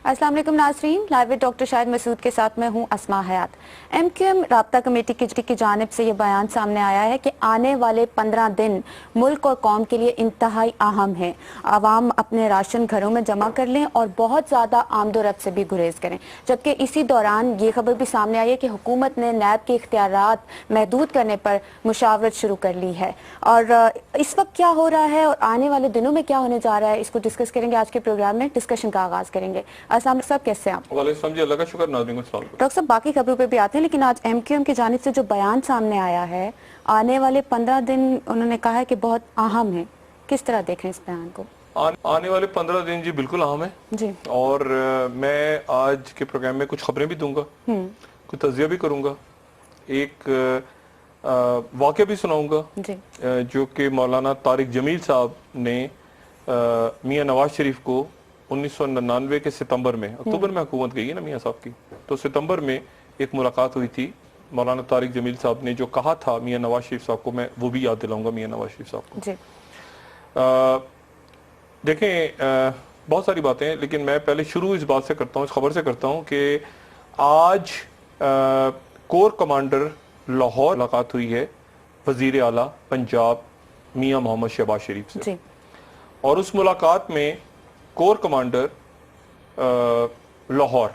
अस्सलाम वालेकुम नाज़रीन, live with doctor Shahid Masood के साथ मैं हूं अस्मा हयात। MQM राब्ता कमेटी की जानिब से ये बयान सामने आया है कि आने वाले 15 दिन मुल्क और कौम के लिए इंतहाई अहम है। आवाम अपने राशन घरों में जमा कर लें और बहुत ज़्यादा आमदोरफ्त से भी गुरेज करें। जबकि इसी दौरान ये खबर भी सामने आई है कि हुकूमत ने नैब के इख्तियारात महदूद करने पर मुशावरत शुरू कर ली है। और इस वक्त क्या हो रहा है और आने वाले दिनों में क्या होने जा रहा है, इसको डिस्कस करेंगे। आज के प्रोग्राम में डिस्कशन का आगाज़ करेंगे। अस्सलाम साहब, कैसे हैं आप? वालेकुम जी, अल्लाह का शुक्र। नाज़रीन को सलाम। डॉक्टर साहब, बाकी खबरों पे भी आते हैं, लेकिन आज MQM की जानिब से जो बयान सामने आया है, आने वाले 15 दिन उन्होंने कहा है कि बहुत अहम है। किस तरह देख रहे हैं इस बयान को? आने वाले 15 दिन जी बिल्कुल अहम है जी। और मैं आज के प्रोग्राम में कुछ खबरें भी दूंगा, कुछ तज़िया भी करूंगा, एक वाक़या भी सुनाऊंगा जो कि मौलाना तारिक जमील साहब ने मियां नवाज शरीफ को 1999 के सितंबर में, अक्टूबर में हुकूमत गई है ना मियां साहब की, तो सितंबर में एक मुलाकात हुई थी। मौलाना तारिक जमील साहब ने जो कहा था मियां नवाज शरीफ साहब को, मैं वो भी याद दिलाऊंगा मियां नवाज शरीफ साहब को। देखें, बहुत सारी बातें हैं, लेकिन मैं पहले शुरू इस बात से करता हूँ, इस खबर से करता हूँ कि आज कोर कमांडर लाहौर मुलाकात हुई है वजीर आला पंजाब मियां मोहम्मद शहबाज शरीफ से, और उस मुलाकात में कोर कमांडर लाहौर,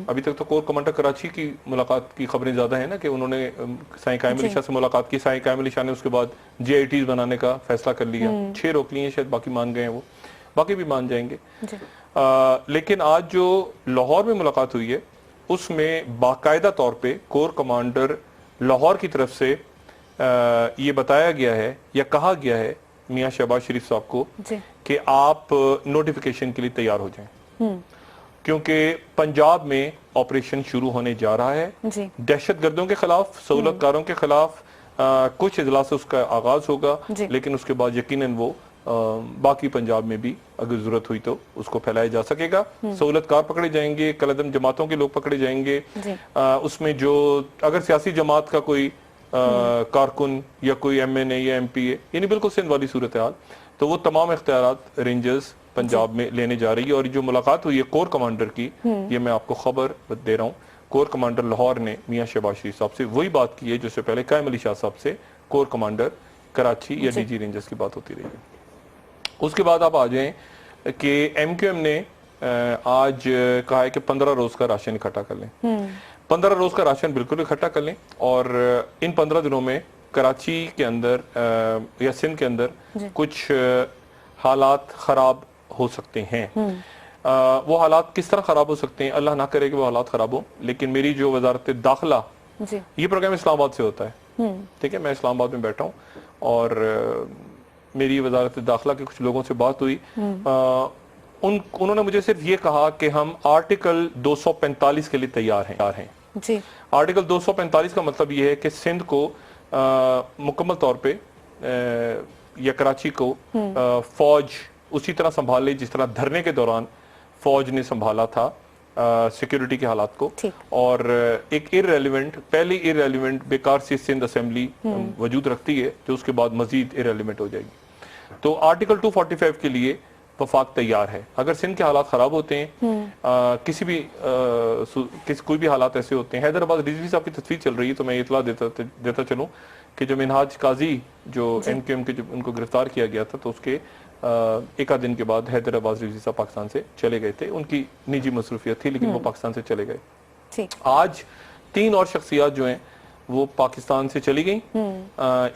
अभी तक तो कोर कमांडर कराची की मुलाकात की खबरें ज्यादा है ना कि उन्होंने साईं कायम अली शाह से मुलाकात की। साईं कायम अली शाह ने उसके बाद JITs बनाने का फैसला कर लिया। 6 रोक लिए, शायद बाकी मान गए हैं, वो बाकी भी मान जाएंगे। लेकिन आज जो लाहौर में मुलाकात हुई है उसमें बाकायदा तौर पे कोर कमांडर लाहौर की तरफ से ये बताया गया है या कहा गया है मियां शहबाज शरीफ साहब को कि आप नोटिफिकेशन के लिए तैयार हो जाएं, क्योंकि पंजाब में ऑपरेशन शुरू होने जा रहा है दहशतगर्दों के खिलाफ, सहूलतकारों के खिलाफ। कुछ इजलास से उसका आगाज होगा, लेकिन उसके बाद यकीनन वो बाकी पंजाब में भी अगर जरूरत हुई तो उसको फैलाया जा सकेगा। सहूलतकार पकड़े जाएंगे, कलदम जमातों के लोग पकड़े जाएंगे। उसमें जो अगर सियासी जमात का कोई कारकुन या कोई MNA या MPA, यानी बिल्कुल सिंध वाली सूरत हाल, तो वो तमाम इख्तियारात रेंजर्स पंजाब में लेने जा रही है। और जो मुलाकात हुई है कोर कमांडर की, ये मैं आपको खबर दे रहा हूँ, कोर कमांडर लाहौर ने मियां शहबाज शरीफ साहब से वही बात की है जिससे पहले कायम अली शाह साहब से कोर कमांडर कराची या DG रेंजर्स की बात होती रही है। उसके बाद आप आ जाएं कि MQM ने आज कहा है कि 15 रोज का राशन इकट्ठा कर लें। 15 रोज का राशन बिल्कुल इकट्ठा कर लें, और इन 15 दिनों में कराची के अंदर या सिंध के अंदर कुछ हालात खराब हो सकते हैं। वो हालात किस तरह खराब हो सकते हैं, अल्लाह ना करे कि वो हालात खराब हो, लेकिन मेरी जो वजारत दाखिला, ये प्रोग्राम इस्लामाबाद से होता है, ठीक है, मैं इस्लामाबाद में बैठा हूँ और मेरी वजारत दाखिला के कुछ लोगों से बात हुई। उन्होंने मुझे सिर्फ ये कहा कि हम आर्टिकल 245 के लिए तैयार हैं। आर्टिकल 245 का मतलब ये है कि सिंध को मुकम्मल तौर पे या कराची को फौज उसी तरह संभाल ले जिस तरह धरने के दौरान फौज ने संभाला था सिक्योरिटी के हालात को। और एक पहली इररेलेवेंट बेकार सी सिंध असेंबली वजूद रखती है, जो उसके बाद मजीद इररेलेवेंट हो जाएगी। तो आर्टिकल 245 के लिए वफाक तैयार है। अगर सिंध के हालात खराब होते हैं, कोई भी हालात ऐसे होते हैं, हैदराबाद रिजवी साहब की तस्वीर चल रही है, तो मैं इतला देता चलूं कि जो मिनहाज काजी जो MQM के उनको गिरफ्तार किया गया था, तो उसके एक आध दिन के बाद हैदराबाद रिजवी साहब पाकिस्तान से चले गए थे। उनकी निजी मसरूफियत थी, लेकिन वो पाकिस्तान से चले गए। आज 3 और शख्सियात जो हैं वो पाकिस्तान से चली गई।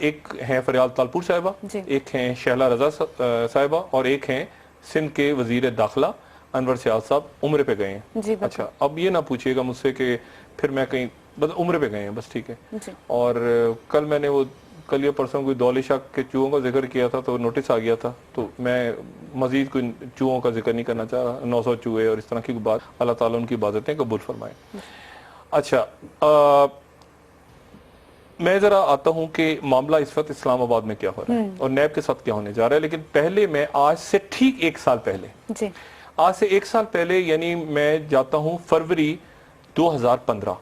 एक हैं फरियाद तालपुर साहिबा, एक हैं शहला रजा साहिबा, और एक हैं सिंध के वजीर दाखिला अनवर सियाद साहब उम्रे पे गए हैं। अच्छा, अब ये ना पूछिएगा मुझसे कि फिर मैं कहीं, बस उम्रे पे गए हैं, बस, ठीक है। और कल या परसों कोई दौलिशा के चूहों का जिक्र किया था, तो नोटिस आ गया था, तो मैं मजीद कोई चूहों का जिक्र नहीं करना चाह रहा। 900 चूहे और इस तरह की बात, अल्लाह ताला उनकी इबादतें कबूल फरमाए। अच्छा, मैं जरा आता हूं कि मामला इस वक्त इस्लामाबाद में क्या हो रहा है और नैब के साथ क्या होने जा रहा है। लेकिन पहले मैं आज से ठीक 1 साल पहले, आज से 1 साल पहले, यानी मैं जाता हूं फरवरी 2015,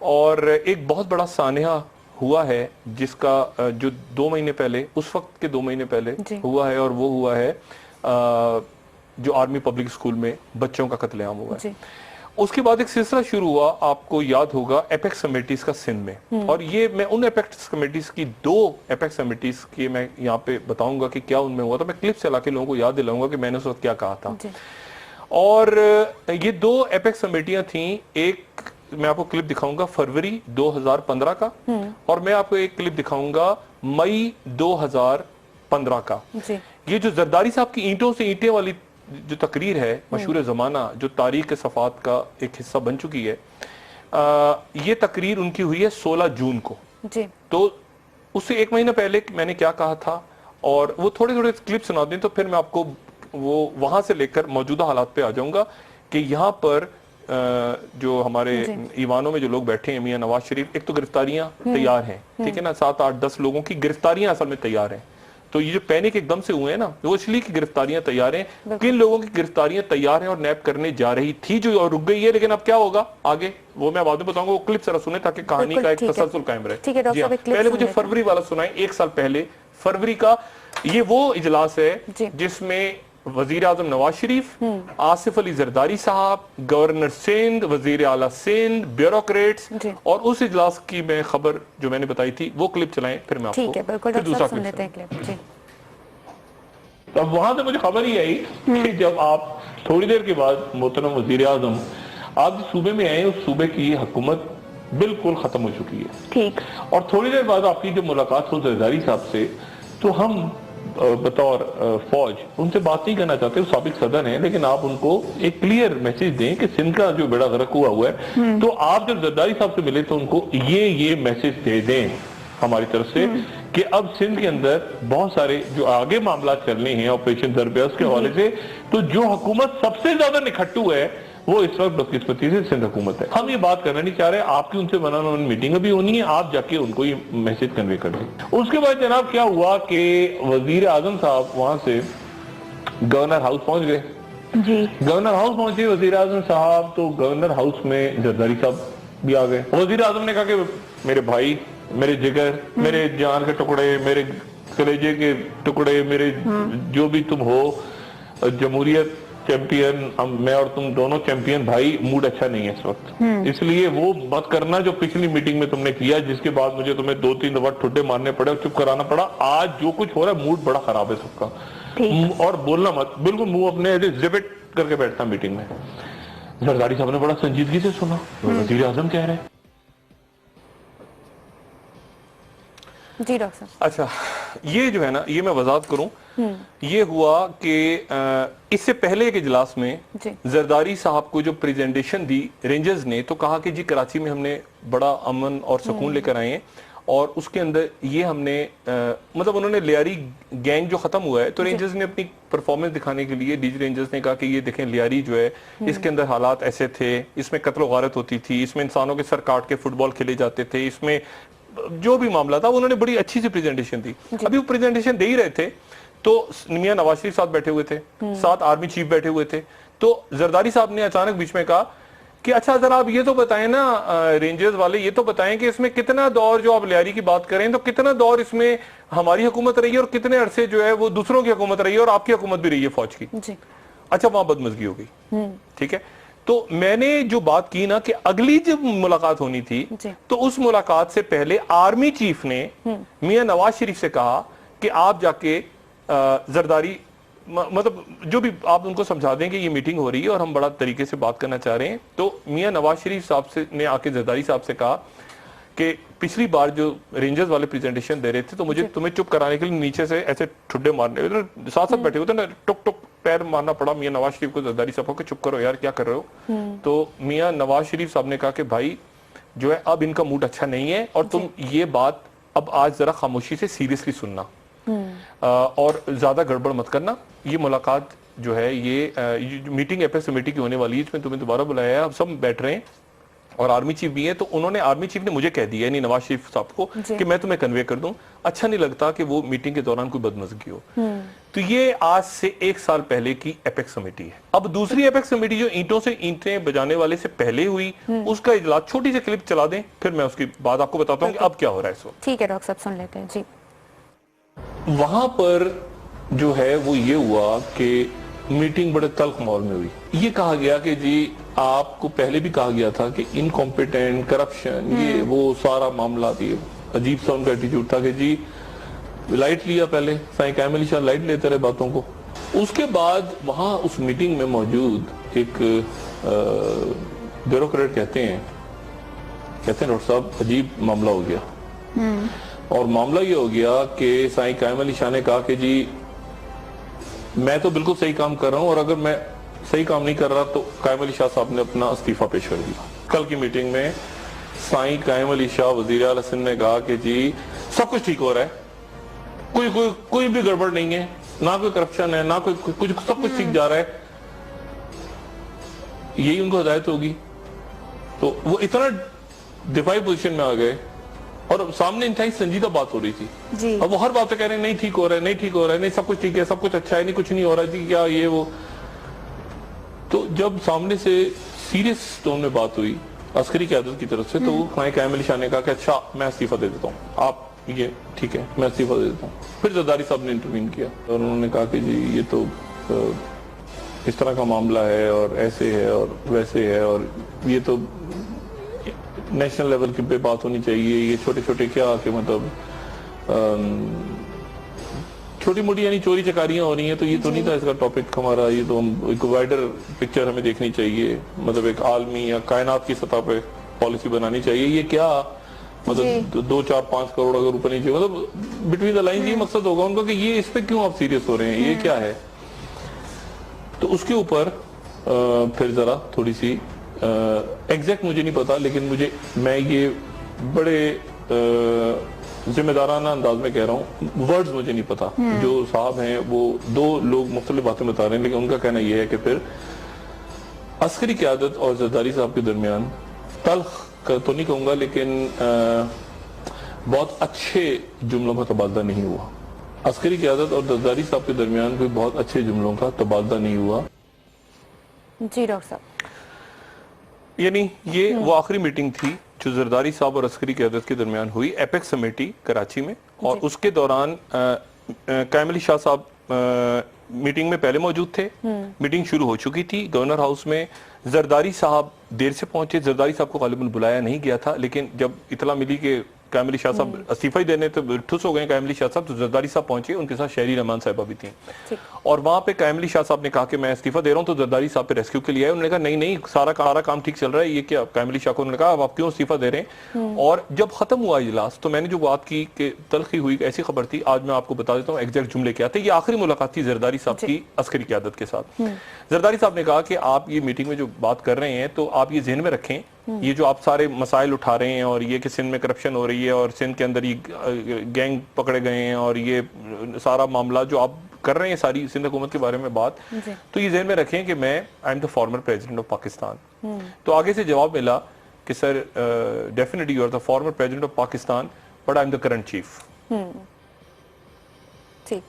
और एक बहुत बड़ा सानिया हुआ है जिसका जो 2 महीने पहले, उस वक्त के 2 महीने पहले हुआ है, और वो हुआ है जो आर्मी पब्लिक स्कूल में बच्चों का कत्लेआम हुआ है। जी। उसके बाद एक सिलसिला शुरू हुआ, आपको याद होगा, एपेक्स कमेटीज का सिंध में। और ये मैं उन एपेक्स कमेटीज की 2 एपेक्स कमेटीज की मैं यहाँ पे बताऊंगा कि क्या उनमें हुआ था। मैं क्लिप चला के लोगों को याद दिलाऊंगा कि मैंने उस वक्त क्या कहा था। और ये 2 एपेक्स कमेटियां थी। एक मैं आपको क्लिप दिखाऊंगा फरवरी 2015 का, और मैं आपको एक क्लिप दिखाऊंगा मई 2015 का। जी। ये जो जरदारी साहब की ईंटों से ईंटें वाली जो तकरीर है, मशहूर ज़माना, जो तारीख के सफ़ात का एक हिस्सा बन चुकी है, ये तकरीर उनकी हुई है 16 जून को। जी। तो उससे 1 महीना पहले मैंने क्या कहा था, और वो थोड़े थोड़े क्लिप सुना दें तो फिर मैं आपको वो वहां से लेकर मौजूदा हालात पे आ जाऊंगा कि यहाँ पर जो हमारे ईवानों में जो लोग बैठे हैं, मियां नवाज शरीफ, एक तो गिरफ्तारियां तैयार हैं, ठीक है ना, 7, 8, 10 लोगों की गिरफ्तारियां असल में तैयार हैं। तो ये जो पैनिक एकदम से हुए हैं ना, वो इसलिए की गिरफ्तारियां तैयार हैं। किन लोगों की गिरफ्तारियां तैयार हैं और नैप करने जा रही थी जो और रुक गई है, लेकिन अब क्या होगा आगे वो मैं बाद में बताऊंगा। वो क्लिप जरा सुने ताकि कहानी का एक तसलसल कायम रहे। जी हाँ, पहले मुझे फरवरी वाला सुनाए, 1 साल पहले फरवरी का। ये वो इजलास है जिसमें वजीर आजम नवाज शरीफ, आसिफ अली जरदारी साहब, गवर्नर सिंध, वजीर आला सिंध, ब्यूरोक्रेट्स, और उस इजलास की मैं खबर जो मैंने बताई थी वो क्लिप चलाएं, फिर मैं आपको फिर दूसरा सुन लेते हैं क्लिप। जी। तो वहां से मुझे खबर ही आई कि जब आप थोड़ी देर के बाद मोहतरम वजीर आजम आप जिस सूबे में आए, उस सूबे की हुकूमत बिल्कुल खत्म हो चुकी है। ठीक। और थोड़ी देर बाद आपकी जो मुलाकात हो जरदारी साहब से, तो हम बतौर फौज उनसे बात नहीं करना चाहते, वो साबिक सदर हैं, लेकिन आप उनको एक क्लियर मैसेज दें कि सिंध का जो बेड़ा गर्क हुआ है, तो आप जब जरदारी साहब से मिले तो उनको ये मैसेज दे दें हमारी तरफ से कि अब सिंध के अंदर बहुत सारे जो आगे मामला चलने हैं ऑपरेशन दरबयास के हवाले से, तो जो हुकूमत सबसे ज्यादा निखट्टू है वो इस वक्त बदकिस्मती से सिंध हुकूमत है। हम ये बात करना नहीं चाह रहे, आपकी उनसे बनाना मीटिंग भी होनी है, आप जाके उनको ये मैसेज कन्वे कर दें। उसके बाद जनाब क्या हुआ कि वजीर आजम साहब वहां से गवर्नर हाउस पहुंच गए। जी। गवर्नर हाउस पहुंचे वजीर आजम साहब, तो गवर्नर हाउस में जरदारी साहब भी आ गए। वजीर आजम ने कहा कि मेरे भाई, मेरे जिगर, मेरे जान के टुकड़े, मेरे कलेजे के टुकड़े, मेरे जो भी तुम हो, जमहूरियत चैंपियन, मैं और तुम दोनों चैंपियन भाई, मूड अच्छा नहीं है इस वक्त, इसलिए वो मत करना जो पिछली मीटिंग में तुमने किया, जिसके बाद मुझे तुम्हें 2-3 दफा ठुड्डे मारने पड़े और चुप कराना पड़ा। आज जो कुछ हो रहा है, मूड बड़ा खराब है सबका, और बोलना मत, बिल्कुल मुंह अपने जिबिट करके बैठना मीटिंग में। जरदारी साहब ने बड़ा संजीदगी से सुना, वजीर आजम कह रहे हैं। जी डॉक्टर साहब। अच्छा, ये जो है ना, ये मैं वजाहत करूं, ये हुआ कि इससे पहले एक इजलास में जरदारी साहब को जो प्रेजेंटेशन दी रेंजर्स ने, तो कहा कि जी कराची में हमने बड़ा अमन और सुकून लेकर आए हैं, और उसके अंदर ये हमने मतलब उन्होंने लियारी गैंग जो खत्म हुआ है, तो रेंजर्स ने अपनी परफॉर्मेंस दिखाने के लिए डीजी रेंजर्स ने कहा कि ये देखें लियारी जो है, इसके अंदर हालात ऐसे थे, इसमें कत्ल गारत होती थी, इसमें इंसानों के सर काट के फुटबॉल खेले जाते थे, इसमें जो भी मामला था उन्होंने बड़ी अच्छी सी प्रेजेंटेशन दी। अभी वो प्रेजेंटेशन दे ही रहे थे तो मियां नवाज शरीफ साथ बैठे हुए थे, साथ आर्मी चीफ बैठे हुए थे, तो जरदारी साहब ने अचानक बीच में कहा कि अच्छा जरा आप ये तो बताएं ना रेंजर्स वाले, ये तो बताएं कि इसमें कितना दौर, जो आप लियारी की बात करें, तो कितना दौर इसमें हमारी हुकूमत रही है और कितने अरसे जो है वो दूसरों की हुकूमत रही है और आपकी हुकूमत भी रही है फौज की। अच्छा, वहां बदमजगी हो गई, ठीक है। तो मैंने जो बात की ना कि अगली जब मुलाकात होनी थी, तो उस मुलाकात से पहले आर्मी चीफ ने मियां नवाज शरीफ से कहा कि आप जाके जरदारी, मतलब जो भी आप उनको समझा दें कि ये मीटिंग हो रही है और हम बड़ा तरीके से बात करना चाह रहे हैं। तो मियां नवाज शरीफ साहब से ने आके जरदारी साहब से कहा कि पिछली बार जो रेंजर्स वाले प्रेजेंटेशन दे रहे थे, तो मुझे तुम्हें चुप कराने के लिए नीचे से ऐसे ठुड्डे मारने, साथ साथ बैठे हुए थे ना, टुक टुक पैर मारना पड़ा मियां नवाज शरीफ को, जरदारी साहब को, चुप करो यार क्या कर रहे हो। तो मियां नवाज शरीफ साहब ने कहा कि भाई जो है अब इनका मूड अच्छा नहीं है और तुम ये बात अब आज जरा खामोशी से सीरियसली सुनना और ज्यादा गड़बड़ मत करना। ये मुलाकात जो है ये मीटिंग एपेक्स कमेटी की होने वाली है, इसमें तुम्हें दोबारा बुलाया है, अब सब बैठ रहे हैं और आर्मी चीफ भी है। तो उन्होंने, आर्मी चीफ ने मुझे कह दिया नहीं नवाज शरीफ साहब को कि मैं तुम्हें कन्वे कर दूं, अच्छा नहीं लगता कि वो मीटिंग के दौरान कोई बदमजगी हो। तो ये आज से 1 साल पहले की एपेक्स कमेटी है। अब दूसरी एपेक्स कमेटी जो ईंटों से ईंटें बजाने वाले से पहले हुई, उसका इजलास, छोटी सी क्लिप चला दें, फिर मैं उसके बाद आपको बताता हूँ कि अब क्या हो रहा है इस वक्त। ठीक है डॉक्टर साहब, सुन लेते हैं जी। वहां पर जो है वो ये हुआ कि मीटिंग बड़े तल्ख माहौल में हुई। ये कहा गया कि जी आपको पहले भी कहा गया था कि इनकॉम्पिटेंट, करप्शन, ये वो सारा मामला थी। अजीब सा उनका एटीट्यूड था कि जी लाइट लिया, पहले साईं कायम अली शाह लाइट लेते रहे बातों को। उसके बाद वहां उस मीटिंग में मौजूद एक ब्यूरोक्रेट कहते हैं डॉक्टर साहब अजीब मामला हो गया। और मामला ये हो गया कि साईं कायम अली शाह ने कहा कि जी मैं तो बिल्कुल सही काम कर रहा हूं और अगर मैं सही काम नहीं कर रहा तो कायम अली शाह साहब ने अपना इस्तीफा पेश कर दिया। कल की मीटिंग में साईं कायम अली शाह वजीर आला सिंध ने कहा कि जी सब कुछ ठीक हो रहा है, कोई भी गड़बड़ नहीं है, ना कोई करप्शन है, ना कोई कुछ, सब कुछ ठीक जा रहा है। यही उनको हिदायत होगी। तो वो इतना दिफाई पोजीशन में आ गए और सामने इंतहाई संजीदा बात हो रही थी जी। अब वो हर बात पे कह रहे हैं नहीं ठीक हो रहा है, नहीं ठीक हो रहा है, नहीं सब कुछ ठीक है, सब कुछ अच्छा है, नहीं कुछ नहीं हो रहा है जी, क्या ये वो। तो जब सामने से सीरियस टोन में बात हुई अस्करी क़यादत की तरफ से, तो साईं कायम अली शाह ने कहा कि अच्छा मैं इस्तीफा दे देता हूँ, आप ये ठीक है मैं इस्तीफा दे देता हूँ। फिर जरदारी साहब ने इंटरवीन किया और उन्होंने कहा कि जी ये तो इस तरह का मामला है और ऐसे है और वैसे है और ये तो नेशनल लेवल की पे बात होनी चाहिए, ये छोटे छोटे क्या कि मतलब छोटी मोटी यानी चोरी चकारियां हो रही हैं, तो ये तो नहीं था इसका टॉपिक हमारा। ये तो हम एक वाइडर पिक्चर हमें देखनी चाहिए, मतलब एक आलमी या कायनात की सतह पे पॉलिसी बनानी चाहिए। ये क्या मतलब 2, 4, 5 करोड़ अगर ऊपर नीचे, मतलब बिटवीन द लाइन ये मकसद होगा उनका कि ये इस पे क्यों आप सीरियस हो रहे हैं, ये क्या है। तो उसके ऊपर फिर जरा थोड़ी सी एग्जैक्ट मुझे नहीं पता, लेकिन मैं ये बड़े जिम्मेदाराना अंदाज में कह रहा हूँ, वर्ड्स मुझे नहीं पता। जो साहब हैं वो 2 लोग मुख्तलिफ बातें बता रहे हैं, लेकिन उनका कहना यह है कि फिर अस्करी क़यादत और जरदारी साहब के दरमियान तल्ख तो नहीं कहूंगा, लेकिन बहुत अच्छे जुमलों का तबादला नहीं हुआ। अस्करी क़यादत और जरदारी साहब के दरमियान कोई बहुत अच्छे जुमलों का तबादला नहीं हुआ। जी डॉक्टर साहब, यानी ये वो आखिरी मीटिंग थी जो जरदारी साहब और अस्करी क़यादत के दरमियान हुई एपेक्स कमेटी कराची में, और उसके दौरान कायम अली शाह साहब मीटिंग में पहले मौजूद थे। मीटिंग शुरू हो चुकी थी गवर्नर हाउस में। जरदारी साहब देर से पहुंचे, जरदारी साहब को गालिबन बुलाया नहीं गया था, लेकिन जब इतला मिली कि कायम अली शाह साहब इस्तीफा ही देने तो ठुस हो गए कायम अली शाह साहब, तो जरदारी साहब पहुंचे, उनके साथ शहरी रहमान साहिबा भी थी। और वहां पे कायम अली शाह साहब ने कहा कि मैं इस्तीफा दे रहा हूं, तो जरदारी साहब पे रेस्क्यू के लिए आए। उन्होंने कहा नहीं नहीं सारा काम ठीक चल रहा है, ये क्या। कायम अली शाह को उन्होंने कहा अब आप क्यों इस्तीफा दे रहे हैं। और जब खत्म हुआ इजलास तो मैंने जो बात की कि तलखी हुई, ऐसी खबर थी, आज मैं आपको बता देता हूँ एग्जैक्ट जुमले क्या थे। ये आखिरी मुलाकात थी जरदारी साहब की अस्करी क़यादत के साथ। जरदारी साहब ने कहा कि आप ये मीटिंग में जो बात कर रहे हैं तो आप ये ज़हन में रखें, ये जो आप सारे मसाइल उठा रहे हैं और ये कि सिंध में करप्शन हो रही है और सिंध के अंदर ये गैंग पकड़े गए हैं और ये सारा मामला जो आप कर रहे हैं सारी सिंध हुकूमत के बारे में बात, तो ये ज़हन में रखें कि मैं I am the former president of Pakistan. तो आगे से जवाब मिला कि sir definitely you are the former president of Pakistan but I am the current chief. ठीक,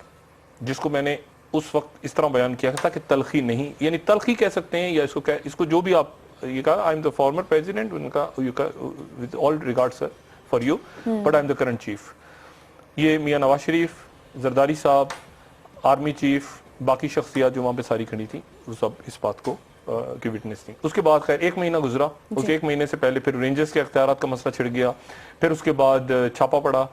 जिसको मैंने उस वक्त इस तरह बयान किया था कि तलखी नहीं, यानी तलखी कह सकते हैं या इसको जो भी आप ये कहा, I am the former president, उनका with all regard sir for you but I am the current chief. ये मियां नवाज शरीफ, जरदारी साहब, आर्मी चीफ, बाकी शख्सियात जो वहां पे सारी खड़ी थी, वो सब इस बात को की विटनेस थी। उसके बाद खैर 1 महीना गुजरा, उस 1 महीने से पहले फिर रेंजर्स के अख्तियारात का मसला छिड़ गया, फिर उसके बाद छापा पड़ा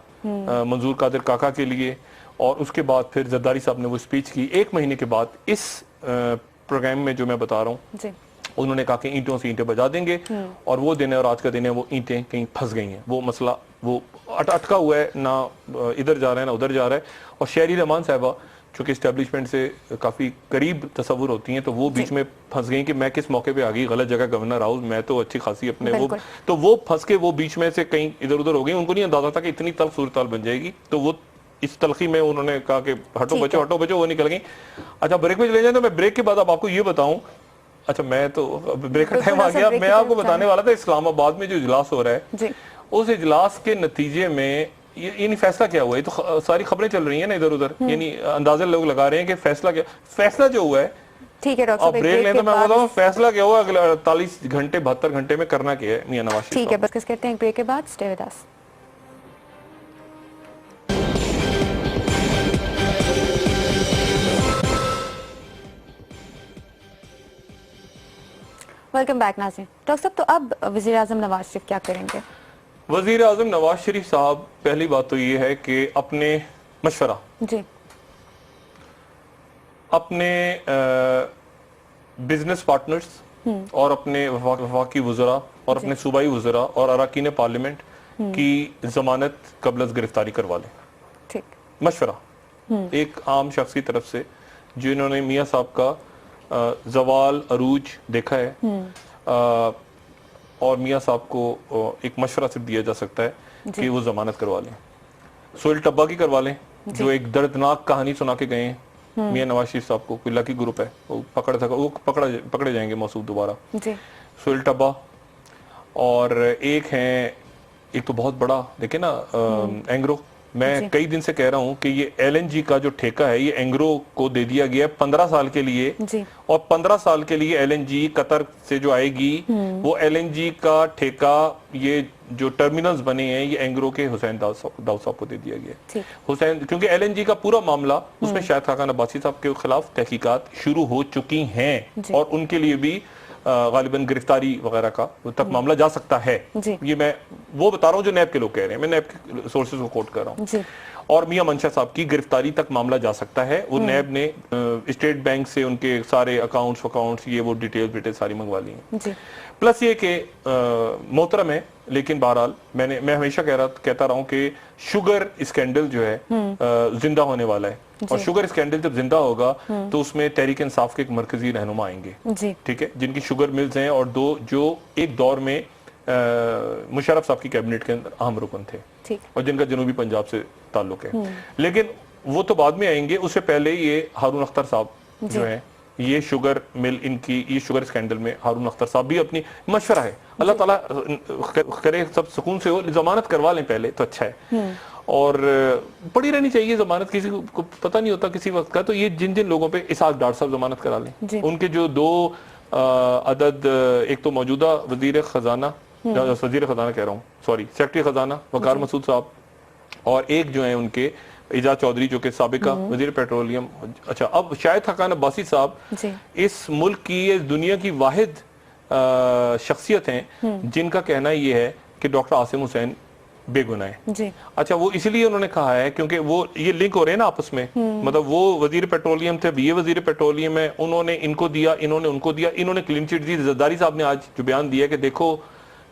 मंजूर कादिर काका के लिए, और उसके बाद फिर जरदारी साहब ने वो स्पीच की। 1 महीने के बाद इस प्रोग्राम में जो मैं बता रहा हूँ, उन्होंने कहा कि ईंटों से ईंटें बजा देंगे, और वो दिन है और आज का दिन है, वो ईंटें कहीं फंस गई हैं, वो मसला वो अटका हुआ है, ना इधर जा रहा है ना उधर जा रहा है। और शहरी रहमान साहिबा चूंकि इस्टेब्लिशमेंट से काफ़ी करीब तस्वुर होती हैं, तो वो बीच में फंस गई कि मैं किस मौके पे आ गई, गलत जगह गवर्नर हाउस, मैं तो अच्छी खासी अपने वो फंस के वो बीच में से कहीं इधर उधर हो गई। उनको नहीं अंदाजा था कि इतनी तल्ख सूरत बन जाएगी, तो वो इस तलखी में उन्होंने कहा कि हटो बचो, वो निकल गई। अच्छा ब्रेक में चले जाए, तो मैं ब्रेक के बाद अब आपको ये बताऊं। अच्छा मैं तो ब्रेक का टाइम आ गया, मैं आपको बताने वाला था इस्लामाबाद में जो इजलास हो रहा है, उस इजलास के नतीजे में ये फैसला क्या हुआ है, तो सारी खबरें चल रही हैं ना इधर उधर, यानी अंदाजा लोग लगा रहे हैं कि फैसला जो हुआ है। ठीक है डॉक्टर, आप ब्रेक लें तो मैं बताऊं फैसला क्या हुआ अगले 48 घंटे 72 घंटे में करना क्या है मियां नवाज शरीफ। ठीक है, बस कहते हैं ब्रेक के बाद stay with us. Welcome back नाज़रीन। डॉक्टर साहब, तो अब वज़ीर आज़म नवाज शरीफ क्या करेंगे? वज़ीर आज़म नवाज शरीफ साहब, पहली बात तो ये है कि अपने मशवरा जी, अपने बिजनेस पार्टनर्स और अपने वफाकी वज़रा और अपने सूबाई वज़रा और अरकान पार्लियामेंट की जमानत कबल गिरफ्तारी करवा लें। ठीक। मशवरा एक आम शख्स की तरफ से जिन्होंने मियाँ साहब का जवाल अरूज देखा है, और मियाँ साहब को एक मशवरा सिर्फ दिया जा सकता है कि वो जमानत करवा लें। सोहेल टब्बा की करवा लें, जो एक दर्दनाक कहानी सुना के गए हैं मियाँ नवाज शरीफ साहब को। कोई लकी ग्रुप है, वो पकड़े जाएंगे मौसूद दोबारा। सोहेल टब्बा, और एक तो बहुत बड़ा देखे ना एंग्रो। मैं कई दिन से कह रहा हूं कि ये LNG का जो ठेका है ये एंग्रो को दे दिया गया है 15 साल के लिए, और 15 साल के लिए LNG कतर से जो आएगी वो LNG का ठेका, ये जो टर्मिनल्स बने हैं ये एंग्रो के हुसैन दाऊद साहब को दे दिया गया। हुसैन, क्योंकि LNG का पूरा मामला उसमें शाहिद खाकान अब्बासी साहब के खिलाफ तहकीकात शुरू हो चुकी हैं और उनके लिए भी गालिबन गिरफ्तारी वगैरह का तक मामला जा सकता है। ये मैं वो बता रहा हूँ जो नैब के लोग कह रहे हैं, मैं नैब के सोर्सेज को कोट कर रहा हूँ। और मियां मंशा साहब की गिरफ्तारी तक मामला जा सकता है। वो नैब ने स्टेट बैंक से उनके सारे अकाउंट्स ये वो डिटेल सारी मंगवा ली हैं। प्लस ये कि मोहतरम है, लेकिन बहरहाल मैं हमेशा कहता रहा हूँ कि शुगर स्कैंडल जो है जिंदा होने वाला है, और शुगर स्कैंडल जब जिंदा होगा तो उसमें तहरीक इंसाफ के एक मरकजी रहनुमा आएंगे, ठीक है, जिनकी शुगर मिल्स हैं और दो जो एक दौर में मुशर्रफ साहब की कैबिनेट के अंदर अहम रुकन थे और जिनका जनूबी पंजाब से ताल्लुक है। लेकिन वो तो बाद में आएंगे, उससे पहले ये हारून अख्तर साहब जो है, ये शुगर मिल इनकी, ये शुगर स्कैंडल में हारून अख्तर साहब भी अपनी मशवरा है, अल्लाह ताला करे सब सुकून से हो, जमानत करवा लें पहले तो अच्छा है। और पड़ी रहनी चाहिए जमानत, किसी को पता नहीं होता किसी वक्त का। तो ये जिन लोगों पे इसहाक डार साहब जमानत करा लें, उनके जो दो अदद, एक तो मौजूदा वजीर खजाना कह रहा हूँ, सॉरी, सेक्रेटरी खजाना वकार मसूद साहब, और एक जो है उनके इजाज चौधरी जो कि साबिका वजीर पेट्रोलियम। अच्छा, अब शाहिद खाकान अब्बासी साहब इस मुल्क की, इस दुनिया की वाहिद शख्सियत हैं जिनका कहना ये है कि डॉक्टर आसिम हुसैन बेगुनाह है। अच्छा, वो इसलिए उन्होंने कहा है क्योंकि वो ये लिंक हो रहे हैं ना आपस में, मतलब वो वजीर पेट्रोलियम थे, ये वजीर पेट्रोलियम है, उन्होंने इनको दिया, इन्होंने उनको दिया, इन्होंने क्लीन चिट दी। जरदारी साहब ने आज जो बयान दिया कि देखो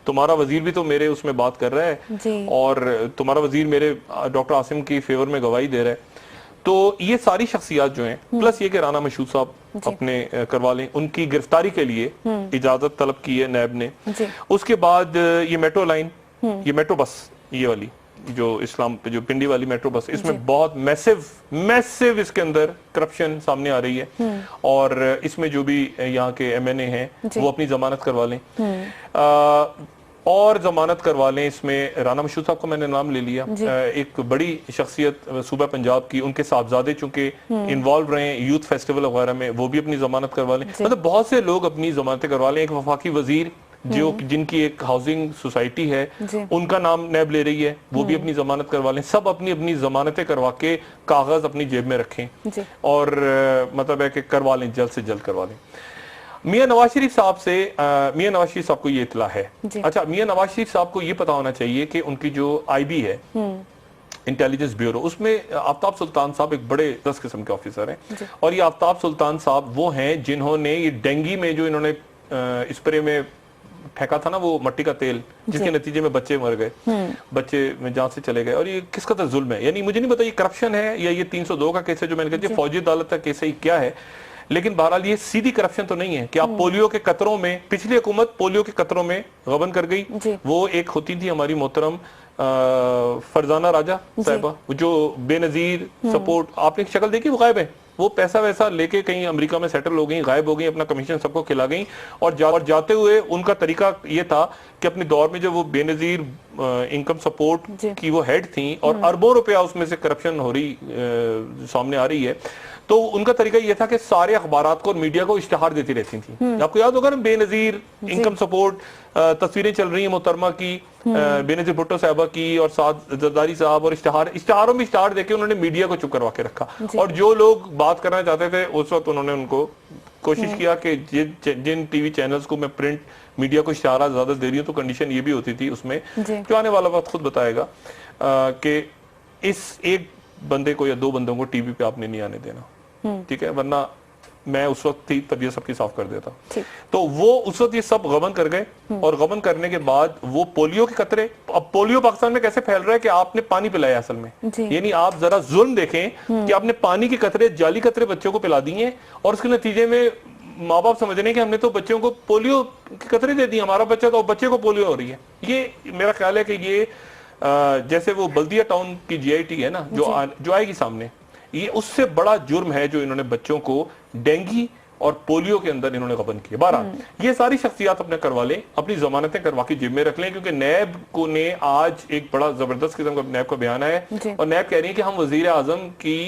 तुम्हारा वजीर भी तो मेरे उसमें बात कर रहा है और तुम्हारा वजीर मेरे डॉक्टर आसिम की फेवर में गवाही दे रहा है। तो ये सारी शख्सियात जो हैं, प्लस ये कि राना मशहूद साहब अपने करवा लें, उनकी गिरफ्तारी के लिए इजाजत तलब की है नैब ने। उसके बाद ये मेट्रो लाइन, ये मेट्रो बस, ये वाली जो इस्लाम पे जो पिंडी वाली मेट्रो बस, इसमें बहुत मैसिव इसके अंदर करप्शन सामने आ रही है, और इसमें जो भी यहाँ के MNA हैं वो अपनी जमानत करवा लें, और जमानत करवा लें। इसमें राना मशहूद साहब को मैंने नाम ले लिया, एक बड़ी शख्सियत सूबा पंजाब की, उनके साहबजादे चूंकि इन्वॉल्व रहे हैं यूथ फेस्टिवल वगैरह में, वो भी अपनी जमानत करवा लें। मतलब बहुत से लोग अपनी जमानतें करवा लें। एक वफाकी वजीर जो जिनकी एक हाउसिंग सोसाइटी है, उनका नाम नैब ले रही है, वो भी अपनी जमानत करवा लें। सब अपनी अपनी जमानतें करवा के कागज अपनी जेब में रखें, और मतलब है कि करवा लें, जल्द से जल्द करवा लें। मियां नवाज शरीफ साहब से मियां नवाज शरीफ साहब को ये इत्तला है। अच्छा, मियां नवाज शरीफ साहब को ये पता होना चाहिए कि उनकी जो IB है, इंटेलिजेंस ब्यूरो, उसमें आफ्ताब सुल्तान साहब एक बड़े 10 किस्म के ऑफिसर हैं, और ये आफ्ताब सुल्तान साहब वो हैं जिन्होंने ये डेंगी में जो इन्होंने स्प्रे में फेंका था ना, वो मट्टी का तेल, जिसके नतीजे में बच्चे मर गए, बच्चे में जान से चले गए, और ये किस कदर जुल्म है। यानी मुझे नहीं पता ये करप्शन है या ये 302 का केस है जो मैंने कहा, फौजी अदालत का केस है, क्या है, लेकिन बहरहाल ये सीधी करप्शन तो नहीं है कि आप पोलियो के कतरों में, पिछली हुकूमत पोलियो के कतरों में गबन कर गई। वो एक होती थी हमारी मोहतरम फरजाना राजा साहिबा, जो बेनजीर सपोर्ट, आपने शक्ल देखी, वो गायब है, वो पैसा वैसा लेके कहीं अमेरिका में सेटल हो गई, गायब हो गई, अपना कमीशन सबको खिला गई, और जाते हुए उनका तरीका ये था कि अपने दौर में जब वो बेनजीर इनकम सपोर्ट की वो हेड थी और अरबों रुपया उसमें से करप्शन हो रही सामने आ रही है, तो उनका तरीका ये था कि सारे अखबारात को और मीडिया को इश्तिहार देती रहती थी। आपको याद होगा ना, बेनजीर इनकम सपोर्ट, तस्वीरें चल रही हैं मोहतरमा की, बेनजीर भुट्टो साहबा की और साथ जरदारी साहब, और इश्तिहारों में इश्तिहार देके उन्होंने मीडिया को चुप करवा के रखा, और जो लोग बात करना चाहते थे उस वक्त उन्होंने उनको कोशिश किया कि जिन टीवी चैनल्स को मैं प्रिंट मीडिया को इशारा ज्यादा दे रही हूँ, तो कंडीशन ये भी होती थी उसमें, जो आने वाला वक्त खुद बताएगा, कि इस एक बंदे को या दो बंदों को टीवी पे आपने नहीं आने देना, ठीक है, वरना मैं उस वक्त थी तबीयत सबकी साफ कर देता। तो वो उस वक्त ये सब गबन कर गए, और गबन करने के बाद वो पोलियो के कतरे, अब पोलियो पाकिस्तान में कैसे फैल रहा है कि आपने पानी पिलाया असल में, यानी आप जरा जुल्म देखें कि आपने पानी के कतरे, जाली कतरे बच्चों को पिला दिए, और उसके नतीजे में माँ बाप समझ रहे हैं कि हमने तो बच्चों को पोलियो के कतरे दे दिए, हमारा बच्चा तो बच्चे को पोलियो हो रही है। ये मेरा ख्याल है कि ये जैसे वो बल्दिया टाउन की GIT है ना, जो आएगी सामने, ये उससे बड़ा जुर्म है जो इन्होंने बच्चों को डेंगी और पोलियो के अंदर इन्होंने गबन किया। बहरहाल ये सारी शख्सियात अपने करवा लें, अपनी जमानतें करवा के जिम्मे रख लें, क्योंकि नैब को ने आज एक बड़ा जबरदस्त किस्म का नैब का बयान है, और नैब कह रही है कि हम वजीर आजम की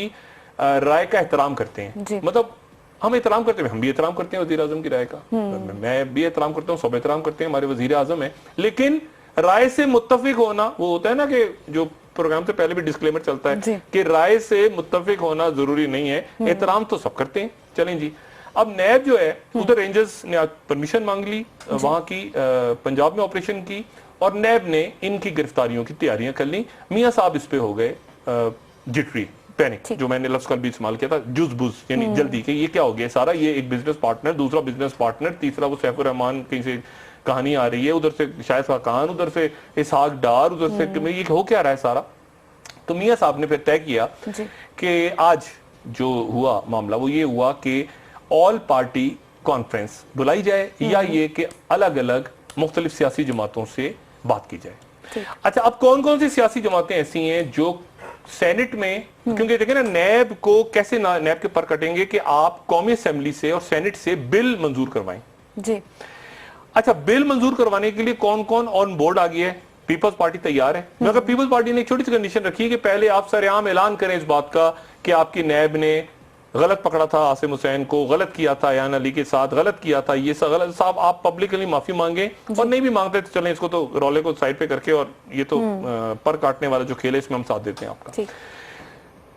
राय का एहतराम करते हैं। मतलब हम एहतराम करते हैं, हम भी एहतराम करते हैं वजीर आजम की राय का, मैं भी एहतराम करता हूँ, सब एहतराम करते हैं, हमारे वजीर आजम है, लेकिन राय से मुत्तफिक होना, वो होता है ना कि जो प्रोग्राम से पहले भी डिस्क्लेमर चलता है कि राय से मुत्तफिक होना जरूरी नहीं है, एहतराम तो सब करते हैं। चलें जी, अब नैब जो है उधर रेंजर्स ने आज परमिशन मांग ली वहां की, पंजाब में ऑपरेशन की, और नैब ने इनकी गिरफ्तारियों की तैयारियां कर ली। मियां साहब इस पे हो गए जिटरी, पैनिक, जो मैंने लफ्ज कल भी इस्तेमाल किया था, जुज़-बुज़, यानी जल्दी कि ये क्या हो गया सारा, ये एक बिजनेस पार्टनर, दूसरा बिजनेस पार्टनर, तीसरा वो सैफुर रहमान कहीं से कहानी आ रही है, उधर से शायद खान, उधर से इसहाक डार, उधर से ये हो क्या रहा है सारा। तो मियां साहब ने फिर तय किया कि आज जो हुआ मामला वो ये हुआ कि ऑल पार्टी कॉन्फ्रेंस बुलाई जाए, या ये कि अलग अलग मुख्तलिफ सियासी जमातों से बात की जाए। अच्छा, अब कौन कौन सी सियासी जमातें ऐसी हैं जो सेनेट में, क्योंकि देखिए ना नैब को कैसे नैब के पर कटेंगे कि आप कौमी असेंबली से और सेनेट से बिल मंजूर करवाएं जी। अच्छा, बिल मंजूर करवाने के लिए कौन कौन ऑन बोर्ड आ गया है? पीपल्स पार्टी तैयार है, मगर पीपल्स पार्टी ने एक छोटी सी कंडीशन रखी है कि पहले आप सरेआम ऐलान करें इस बात का कि आपकी नैब ने गलत पकड़ा था आसिम हुसैन को, गलत किया था अयान अली के साथ, गलत किया था, ये सब गलत, साहब आप पब्लिकली माफी मांगे, और नहीं भी मांगते तो चलें इसको तो रोले को साइड पे करके, और ये तो पर काटने वाला जो खेल है इसमें हम साथ देते हैं आपका।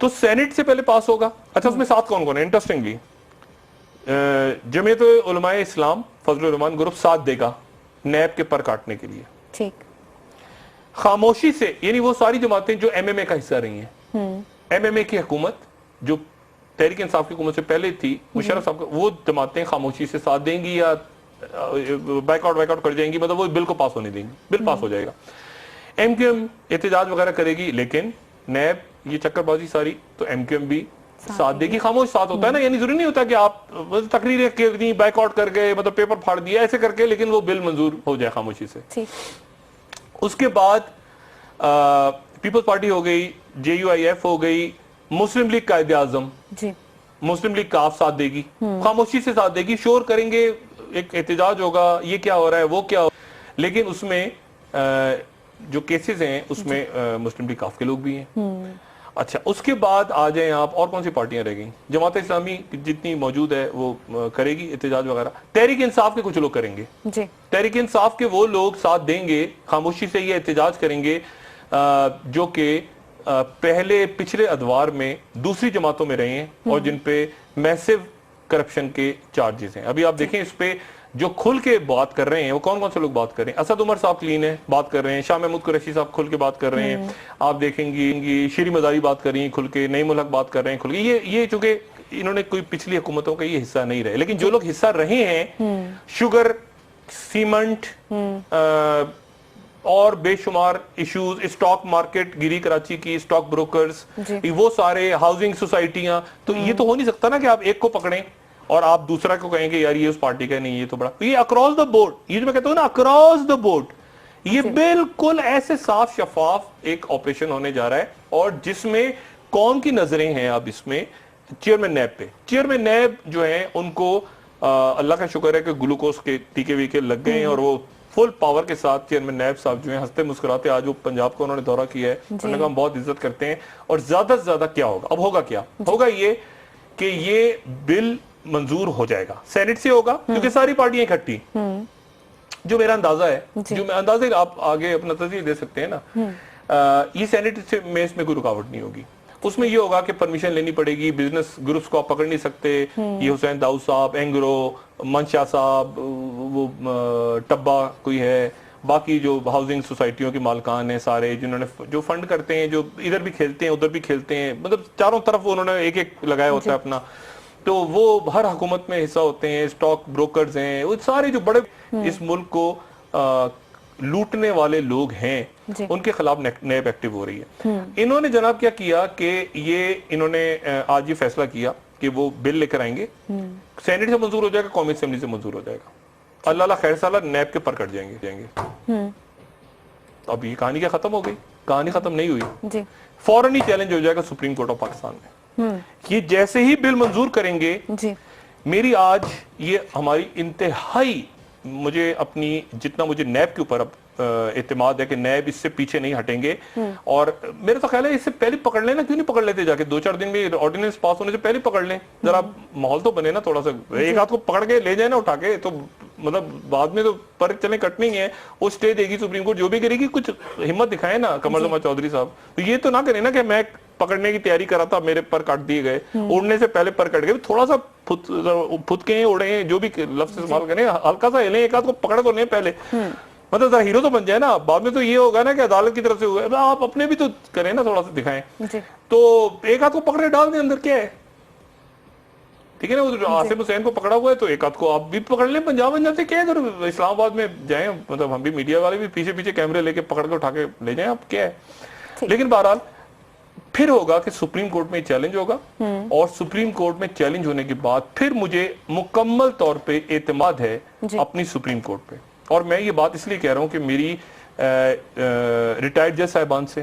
तो सेनेट से पहले पास होगा। अच्छा, उसमें साथ कौन कौन है? इंटरेस्टिंगली जमीयत उलमाए इस्लाम फजलुर रहमान ग्रुप साथ देगा नैब के पर काटने के लिए, ठीक, खामोशी से, यानी वो सारी जमातें जो MMA का हिस्सा रही हैं, MMA की हुकूमत जो तहरीक इंसाफ की हुकूमत से पहले थी, मुशर्रफ साहब, वो जमातें खामोशी से साथ देंगी या बैकआउट कर जाएंगी, मतलब वो बिल को पास होने देंगी, बिल पास हो जाएगा। MQM एहतजाज वगैरह करेगी, लेकिन नैब ये चक्करबाजी सारी तो MQM भी साथ देगी, खामोश साथ होता है ना, यानी जरूरी नहीं होता कि आप तकरीरें कर दी, बैकआउट कर गए, मतलब पेपर फाड़ दिया ऐसे करके, लेकिन वो बिल मंजूर हो जाए खामोशी से। उसके बाद पीपल्स पार्टी हो गई, JUIF हो गई, मुस्लिम लीग कायद आजम, मुस्लिम लीग काफ साथ देगी, खामोशी से साथ देगी, शोर करेंगे, एक एहतजाज होगा, ये क्या हो रहा है, वो क्या हो, लेकिन उसमें जो केसेस हैं उसमें मुस्लिम लीग काफ के लोग भी हैं। अच्छा, उसके बाद आ जाए आप, और कौन सी पार्टियां रह गई? जमात इस्लामी जितनी मौजूद है वो करेगी एहतजाज वगैरह, तहरीक इंसाफ के कुछ लोग करेंगे जी, तहरीक इंसाफ के वो लोग साथ देंगे, खामोशी से ये एहतजाज करेंगे जो कि पहले पिछले अदवार में दूसरी जमातों में रहे हैं और जिन पे मैसिव करप्शन के चार्जेस हैं। अभी आप देखें इस पे जो खुल के बात कर रहे हैं वो कौन कौन से लोग बात कर रहे हैं? असद उमर साहब क्लीन है, बात कर रहे हैं, शाह महमूद कुरैशी साहब खुल के बात कर रहे हैं, आप देखेंगे शीरी मजारी बात कर रही हैं खुल के, नईम उल हक बात कर रहे हैं खुल के। ये चूंकि इन्होंने कोई पिछली हुकूमतों का ये हिस्सा नहीं रहे, लेकिन जो लोग हिस्सा रहे हैं, शुगर, सीमेंट और बेशुमार इश्यूज, स्टॉक मार्केट गिरी कराची की, स्टॉक ब्रोकर्स, वो सारे, हाउसिंग सोसाइटियां, तो ये तो हो नहीं सकता ना कि आप एक को पकड़ें और आप दूसरा को कहेंगे यार ये उस पार्टी का नहीं, ये तो बड़ा, ये अक्रॉस द बोर्ड, ये जो मैं कहता हूं ना अक्रॉस द बोर्ड, ये बिल्कुल ऐसे साफ शफाफ एक ऑपरेशन होने जा रहा है, और जिसमें कौन की नजरें हैं अब इसमें? चेयरमैन नैब पे। चेयरमैन नैब जो है उनको अल्लाह का शुक्र है कि ग्लूकोज के टीके वीके लग गए हैं, और वो फुल पावर के साथ चेयरमैन नैब साहब जो है हंसते मुस्कुराते, आज वो पंजाब को उन्होंने दौरा किया है, उन्होंने कहा हम बहुत इज्जत करते हैं। और ज्यादा से ज्यादा क्या होगा? अब होगा क्या? होगा ये कि ये बिल मंजूर हो जाएगा, सेनेट से होगा क्योंकि सारी पार्टियां इकट्ठी, जो मेरा अंदाजा है, जो मैं अंदाजे आप आगे अपना तस्वीर दे सकते हैं ना, ये सेनेट से में इसमें कोई रुकावट नहीं होगी। اس میں یہ ہوگا کہ پرمیشن لینی پڑے گی, بزنس گروپس کو آپ پکڑ نہیں سکتے, یہ حسین داؤد صاحب, اینگرو, منشا صاحب, وہ ٹبا کوئی ہے, باقی جو ہاؤسنگ سوسائٹیوں کے مالکان ہیں سارے, جنہوں نے جو فنڈ کرتے ہیں, جو ادھر بھی کھیلتے ہیں ادھر بھی کھیلتے ہیں, مطلب چاروں طرف انہوں نے ایک ایک لگایا ہوتا ہے اپنا, تو وہ ہر حکومت میں حصہ ہوتے ہیں, اسٹاک بروکرز ہیں, وہ سارے جو بڑے اس ملک کو لوٹنے والے لوگ ہیں, ان کے خلاف نیب ایکٹیو ہو رہی ہے. انہوں نے جناب کیا کیا کہ یہ انہوں نے آج یہ فیصلہ کیا کہ وہ بل لے کر آئیں گے, سینیٹ سے منظور ہو جائے گا, قومی اسمبلی سے منظور ہو جائے گا, اللہ خیر سالہ نیب کے پر کٹ جائیں گے. اب یہ کہانی کیا ختم ہو گئی؟ کہانی ختم نہیں ہوئی, فوراً ہی چیلنج ہو جائے گا سپریم کورٹ آف پاکستان میں. یہ جیسے ہی بل منظور کریں گے, میری آج یہ ہماری انتہائی, مجھے اپنی جتنا مجھے نیب کے اوپر اعتماد ہے کہ نیب اس سے پیچھے نہیں ہٹیں گے, اور میرا تو خیال ہے اس سے پہلے پکڑ لیں نا, کیوں نہیں پکڑ لیتے جا کے 2-4 دن میں آرڈیننس پاس ہونے سے پہلے پکڑ لیں, ذرا ماحول تو بنے نا تھوڑا سا, ایک ہاتھ کو پکڑ کے لے جائیں نا اٹھا کے, تو مطلب بعد میں تو پر چلیں کٹنی ہے, وہ اسٹے دے گی سپریم کورٹ, جو بھی کرے گی کچھ ہمت دکھائے نا قمر زمان چودھری صاحب. تو یہ تو نہ کریں نا کہ میں پکڑنے کی تیاری کر رہا تھا, میرے پر کاٹ دیے گئے, اڑنے سے پہلے پر کٹ گئے, تھوڑا سا پھدکیں اڑیں, جو بھی لفظ استعمال کریں, ہلکا سا ہلیں, ایک ہاتھ کو پکڑ تو لیں پہلے, مطلب ذرا ہیرو تو بن جائے نا. بعد میں تو یہ ہوگا نا کہ عدالت کی طرف سے ہوگا, آپ اپنے بھی تو کریں نا, تھوڑا سا دکھائیں. تو ایک ہاتھ کو پکڑے ڈال دیں اندر, کیا ہے, ٹھیک ہے نا, وہ عاصم حسین کو پکڑا ہوا ہے تو ایک ہاتھ کو آپ بھی پکڑ لیں, پنجاب سے کیا ہے, اسلام آباد میں جائیں, مطلب ہم بھی میڈیا والے بھی پیچھے پیچھے کیمرے لے کے پکڑ کے اٹھا کے لے جائیں, آپ کیا ہے. لیکن بہرحال پھر ہوگا کہ سپریم کورٹ میں چیلنج ہوگا, اور سپریم کورٹ میں چیلنج ہونے کے بعد پھر مجھے مکمل طور پہ اعتماد ہے اپنی سپریم کورٹ پہ. اور میں یہ بات اس لیے کہہ رہا ہوں کہ میری ریٹائرڈ جج صاحبان سے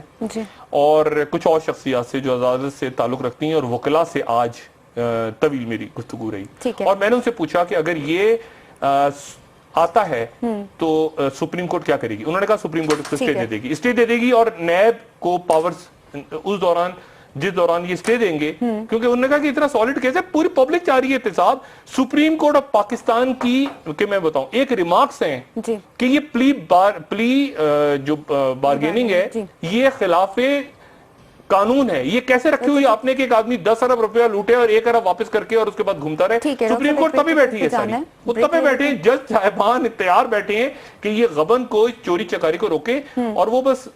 اور کچھ اور شخصیات سے جو عدالت سے تعلق رکھتی ہیں, اور وکلا سے آج طویل میری گفتگو رہی, اور میں نے ان سے پوچھا کہ اگر یہ آتا ہے تو سپریم کورٹ کیا کرے گی. انہوں نے کہا سپریم کورٹ اسٹے دے دے گی, اسٹے دے دے گی, اور نیب کو پاورز اس دوران, جس دوران یہ اسٹے دیں گے, کیونکہ انہوں نے کہا کہ اتنا سالڈ کیس ہے, پوری پبلک چاہ رہی ہے احتساب. سپریم کورٹ آف پاکستان کی, کہ میں بتاؤں ایک ریمارکس ہیں کہ یہ پلی جو بارگیننگ ہے یہ خلاف قانون ہے. یہ کیسے رکھی ہوئی آپ نے کہ ایک آدمی 10 ارب روپیہ لوٹے اور 1 ارب واپس کر کے اور اس کے بعد گھومتا رہے. سپریم کورٹ تبھی بیٹھی ہے ساری, وہ تبھی بیٹھے ہیں, جج صاحبان تیار بیٹھے ہیں کہ یہ غبن کو, چوری چکاری کو روکے, اور وہ بس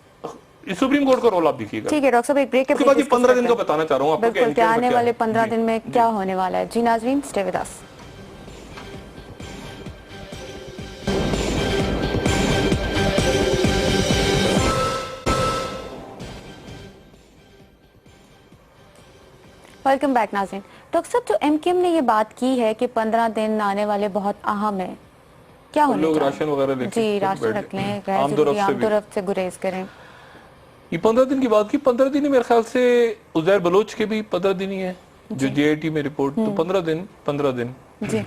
سپریم کورٹ کا رول آپ دیکھیے گا. ٹھیک ہے ڈاکٹر صاحب, ایک بریک کے بعد 15 دن کا بتانا چاہ رہا ہوں آپ کو بالکل کہ آنے والے 15 دن میں کیا ہونے والا ہے. جی ناظرین, stay with us. Welcome back ناظرین. ڈاکٹر صاحب, جو ایم کیو ایم نے یہ بات کی ہے کہ 15 دن آنے والے بہت اہم ہے, کیا ہونے لوگ راشن وغیرہ لے کے جی راشن رکھ لیں, عام رفت سے گریز کریں. یہ 15 دن کی بات کی, 15 دن ہی میرے خیال سے عزیر بلوچ کے بھی 15 دن ہی ہے, جو جے آئی ٹی میں رپورٹ, تو 15 دن جی.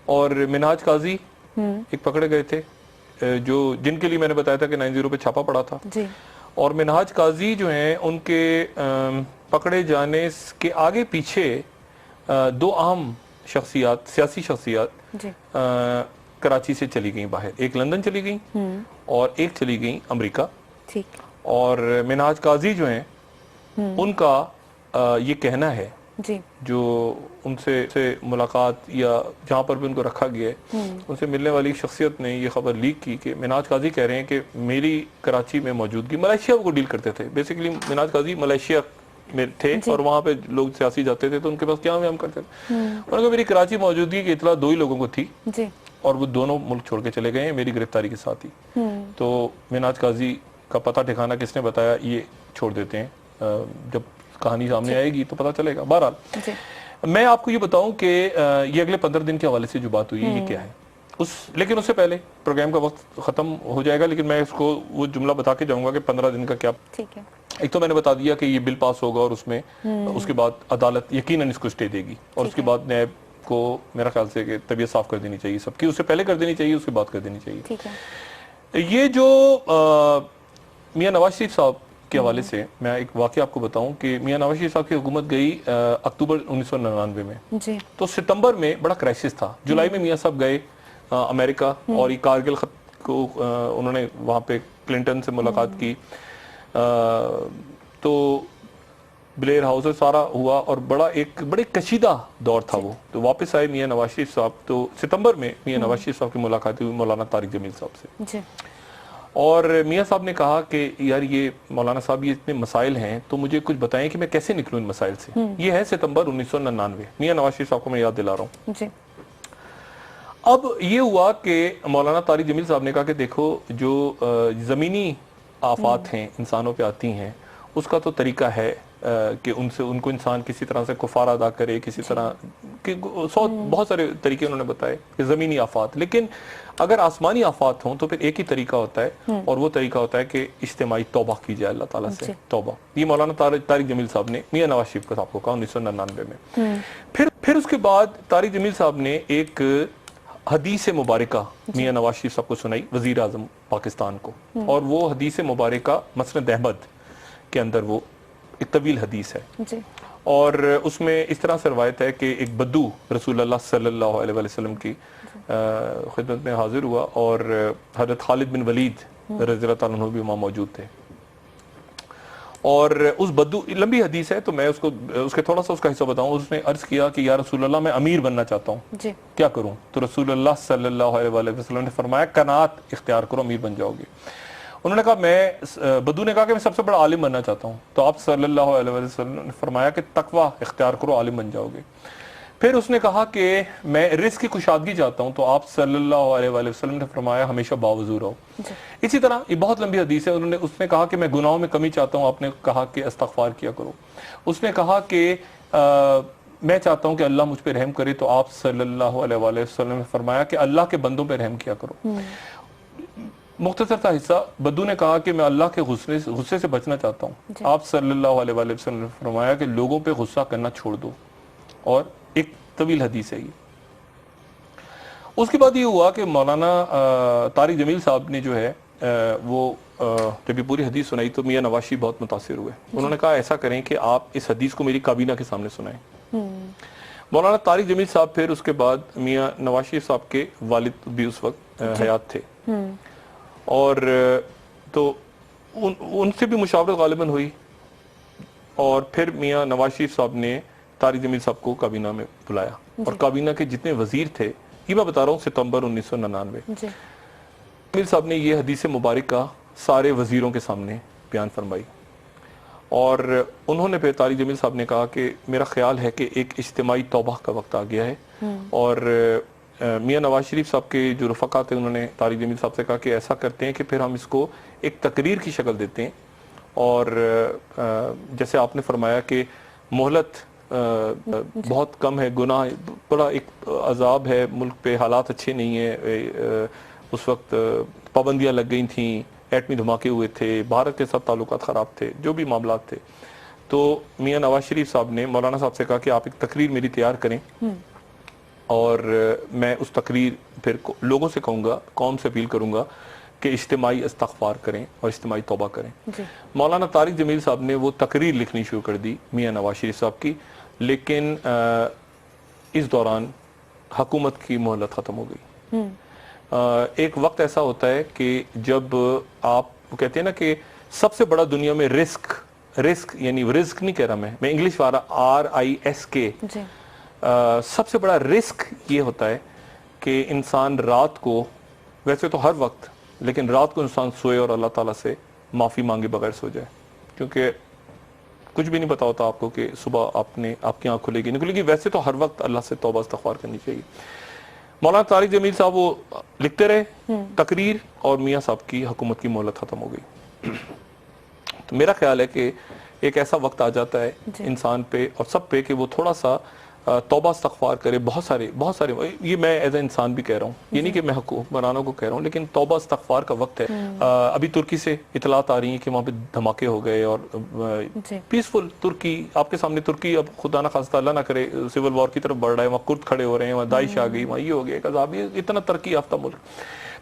اور منہاج قاضی ایک پکڑے گئے تھے, جو جن کے لیے میں نے بتایا تھا کہ 90 پہ چھاپا پڑا تھا, اور منہاج قاضی جو ہیں ان کے پکڑے جانے کے آگے پیچھے 2 اہم شخصیات, سیاسی شخصیات کراچی سے چلی گئیں باہر. ایک لندن چلی گئیں اور ایک چلی گئیں امریکہ. اور منہاج قاضی جو ہیں ان کا یہ کہنا ہے, جو ان سے ملاقات یا جہاں پر بھی ان کو رکھا گیا ہے, ان سے ملنے والی شخصیت نے یہ خبر لیک کی کہ منہاج قاضی کہہ رہے ہیں کہ میری کراچی میں موجودگی, ملائیشیا کو ڈیل کرتے تھے بیسیکلی, منہاج قاضی ملائیشیا میں تھے اور وہاں پہ لوگ سیاسی جاتے تھے تو ان کے پاس کیا ہم کرتے تھے. انہوں نے کہا میری کراچی موجودگی کی اطلاع 2 ہی لوگوں کو تھی, اور وہ دونوں ملک چھوڑ کے چلے گئے ہیں میری گرفتاری کے ساتھ ہی. تو منہاج قاضی کا پتہ ٹھکانا کس نے بتایا یہ چھوڑ دیتے ہیں, جب کہانی سامنے آئے گی تو پتہ چلے گا. بہرحال میں آپ کو یہ بتاؤں کہ یہ اگلے 15 دن کے حوالے سے جو بات ہوئی ہے یہ کیا ہے, لیکن اس سے پہلے پروگرام کا وقت ختم ہو جائے گا, لیکن میں اس کو وہ جملہ بتا کے جاؤں گا کہ 15 دن کا کیا. ایک تو میں نے بتا دیا کہ یہ بل پاس ہوگا, اور اس میں اس کے بعد عدالت یقیناً اس کو اسٹے دے گی, اور اس کے بعد نیب کو میرا خیال سے کہ طبیعت صاف کر دینی چاہیے سب کی, اس سے پہلے کر دینی چاہیے, اس کے بعد کر دینی چاہیے. یہ جو میاں نواز شریف صاحب کے حوالے سے میں ایک واقعہ آپ کو بتاؤں کہ میاں نواز شریف صاحب کی حکومت گئی اکتوبر 1999 میں, تو ستمبر میں بڑا کرائسس تھا. جولائی میں میاں صاحب گئے امریکہ, اور یہ کارگل خط کو انہوں نے وہاں پہ کلنٹن سے ملاقات کی. تو ब्लेयर हाउस सारा हुआ और बड़े कशीदा दौर था वो। तो वापस आए मियां नवाज शरीफ साहब, तो सितंबर में मियां नवाज शरीफ साहब की मुलाकात हुई मौलाना तारिक जमील साहब से जी। और मियां साहब ने कहा कि यार ये मौलाना साहब ये इतने मसाइल हैं तो मुझे कुछ बताएं कि मैं कैसे निकलूं इन मसाइल से। ये है सितंबर 1999, मियां नवाज शरीफ साहब को मैं याद दिला रहा हूँ जी। अब ये हुआ कि मौलाना तारिक जमील साहब ने कहा कि देखो जो ज़मीनी आफात हैं इंसानों पे आती हैं उसका तो तरीका है कि उनको इंसान किसी तरह से कुफार अदा करे, किसी तरह कि बहुत सारे तरीके उन्होंने बताए कि ज़मीनी आफात, लेकिन अगर आसमानी आफात हों तो फिर एक ही तरीका होता है और वो तरीका होता है कि इज्तिमाई तौबा की जाए अल्लाह ताला से तौबा। ये मौलाना तारिक जमील साहब ने मियां नवाज शरीफ साहब को कहा 1999 में। फिर उसके बाद तारिक जमील साहब ने एक हदीस मुबारका मियां नवाज शरीफ साहब को सुनाई, वजीर आजम पाकिस्तान को, और वो हदीस मुबारका मसनद अहमद के अंदर वो एक तवील हदीस है जी। और उसमें इस तरह से रवायत है कि एक बद्दू रसूलुल्लाह सल्लल्लाहु अलैहि वसल्लम की खिदमत में हाजिर हुआ और हजरत खालिद बिन वलीद रज़ियल्लाहु ताला अन्हु भी वहाँ मौजूद थे और उस बद्दू, लंबी हदीस है तो मैं उसके थोड़ा सा उसका हिस्सा बताऊं। उसने अर्ज किया कि या रसूलुल्लाह मैं अमीर बनना चाहता हूँ, क्या करूं? तो रसूलुल्लाह सल्लल्लाहु अलैहि वसल्लम ने फरमाया कनात इख्तियार करो, अमीर बन जाओगे। उन्होंने कहा बद्दू ने कहा कि मैं सबसे बड़ा आलिम बनना चाहता हूँ, तो आप सल्लल्लाहु अलैहि वसल्लम ने फरमाया कि तकवा इख्तियार करो, आलिम बन जाओगे। फिर उसने कहा कि मैं रिस्क की कुशादगी चाहता हूँ, तो आप सल्लल्लाहु अलैहि वसल्लम ने फरमाया हमेशा बावजू रहो। इसी तरह ये बहुत लंबी हदीस है। उसने कहा कि मैं गुनाहों में कमी चाहता हूँ, आपने कहा कि इस्तग़फ़ार किया करो। उसने कहा कि मैं चाहता हूँ कि अल्लाह मुझ पर रहम करे, तो आप सल्लल्लाहु अलैहि वसल्लम ने फरमाया कि अल्लाह के बंदों पर रहम किया करो। मुख्तसर सा हिस्सा, बद्दू ने कहा कि मैं अल्लाह के गुस्से से बचना चाहता हूँ, आप सल्लल्लाहु अलैहि वसल्लम ने फरमाया कि लोगों पे गुस्सा करना छोड़ दो, और एक तवील हदीस है ये। उसके बाद ये हुआ कि मौलाना तारिक जमील साहब ने जो है वो जब ये पूरी हदीस सुनाई तो मियां नवाज शरीफ बहुत मुतासिर हुए। उन्होंने कहा ऐसा करें कि आप इस हदीस को मेरी काबीना के सामने सुनाएं। मौलाना तारिक जमील साहब फिर उसके बाद मियां नवाज शरीफ साहब के वालिद भी उस वक्त हयात थे और तो उनसे भी मुशावरत गालिबन हुई और फिर मियां नवाज शरीफ साहब ने तारिक जमील साहब को काबीना में बुलाया और काबीना के जितने वजीर थे, ये मैं बता रहा हूँ सितंबर 1999, जमील साहब ने ये हदीस मुबारक का सारे वजीरों के सामने बयान फरमाई और उन्होंने फिर तारिक जमील साहब ने कहा कि मेरा ख्याल है कि एक इज्तिमाई तौबा का वक्त आ गया है और मियां नवाज शरीफ साहब के जो रफ़क़ा थे उन्होंने तारिक जमील साहब से कहा कि ऐसा करते हैं कि फिर हम इसको एक तकरीर की शक्ल देते हैं और जैसे आपने फरमाया कि मोहलत बहुत कम है, गुनाह बड़ा एक अजाब है, मुल्क पे हालात अच्छे नहीं है, उस वक्त पाबंदियां लग गई थी, एटमी धमाके हुए थे, भारत के साथ ताल्लुकात ख़राब थे, जो भी मामला थे, तो मियां नवाज शरीफ साहब ने मौलाना साहब से कहा कि आप एक तकरीर मेरी तैयार करें और मैं उस तकरीर फिर लोगों से कहूँगा, कौम से अपील करूँगा कि इज्तिमाई इस्तग़फ़ार करें और इज्तिमाई तौबा करें। मौलाना तारिक जमील साहब ने वो तकरीर लिखनी शुरू कर दी मियां नवाज शरीफ साहब की, लेकिन इस दौरान हुकूमत की मोहलत ख़त्म हो गई। एक वक्त ऐसा होता है कि जब आप कहते हैं ना कि सबसे बड़ा दुनिया में रिस्क यानी रिस्क नहीं कह रहा मैं इंग्लिश वाला RISK, सबसे बड़ा रिस्क ये होता है कि इंसान रात को, वैसे तो हर वक्त, लेकिन रात को इंसान सोए और अल्लाह ताला से माफ़ी मांगे बगैर सो जाए, क्योंकि कुछ भी नहीं पता होता आपको कि सुबह आपकी आँख खुलेगी नहीं खुलेगी। वैसे तो हर वक्त अल्लाह से तौबा इस्तग़फ़ार करनी चाहिए। मौलाना तारिक जमील साहब वो लिखते रहे तकरीर और मियाँ साहब की हुकूमत की मोहलत ख़त्म हो गई। तो मेरा ख्याल है कि एक ऐसा वक्त आ जाता है इंसान पे और सब पे कि वो थोड़ा सा तौबा इस्तग़फ़ार करे। बहुत सारे ये मैं एज ए इंसान भी कह रहा हूँ, ये नहीं कि मैं हुक्मरानों को कह रहा हूँ, लेकिन तौबा इस्तग़फ़ार का वक्त है। अभी तुर्की से इतलात आ रही है कि वहाँ पे धमाके हो गए और पीसफुल तुर्की, आपके सामने तुर्की अब खुदा ना खास्ता अल्लाह ना करे सिविल वॉर की तरफ बढ़ रहा है, वहाँ कुर्द खड़े हो रहे हैं, वहाँ दाइश आ गई, वहाँ ये हो गया कज़ाब, ये इतना तरक्की याफ्ता मुल्क।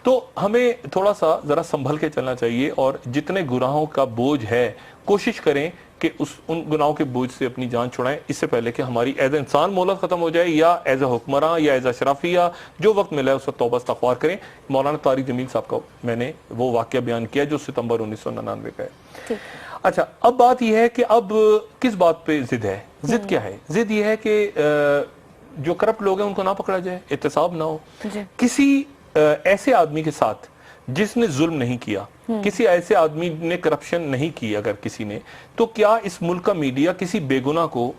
तो हमें थोड़ा सा ज़रा संभल के चलना चाहिए और जितने गुनाहों का बोझ है कोशिश करें कि उन गुनाहों के बोझ से अपनी जान छुड़ाएं, इससे पहले कि हमारी एज ए इंसान मोहलत खत्म हो जाए या एज ए हुक्मरान या एज ए अशराफिया, जो वक्त मिला है उस वक्त तौबा इस्तग़फ़ार करें। मौलाना तारिक जमील साहब का मैंने वो वाक़या बयान किया जो सितंबर 1999 का है। اچھا اب بات یہ ہے کہ اب کس بات پہ ضد ہے؟ ضد کیا ہے؟ ضد یہ ہے کہ جو کرپٹ لوگ ہیں ان کو نہ پکڑا جائے، احتساب نہ ہو کسی ایسے آدمی کے ساتھ جس نے ظلم نہیں کیا، کسی ایسے آدمی نے کرپشن نہیں کی اگر کسی نے، تو کیا اس ملک کا میڈیا کسی بے گناہ کو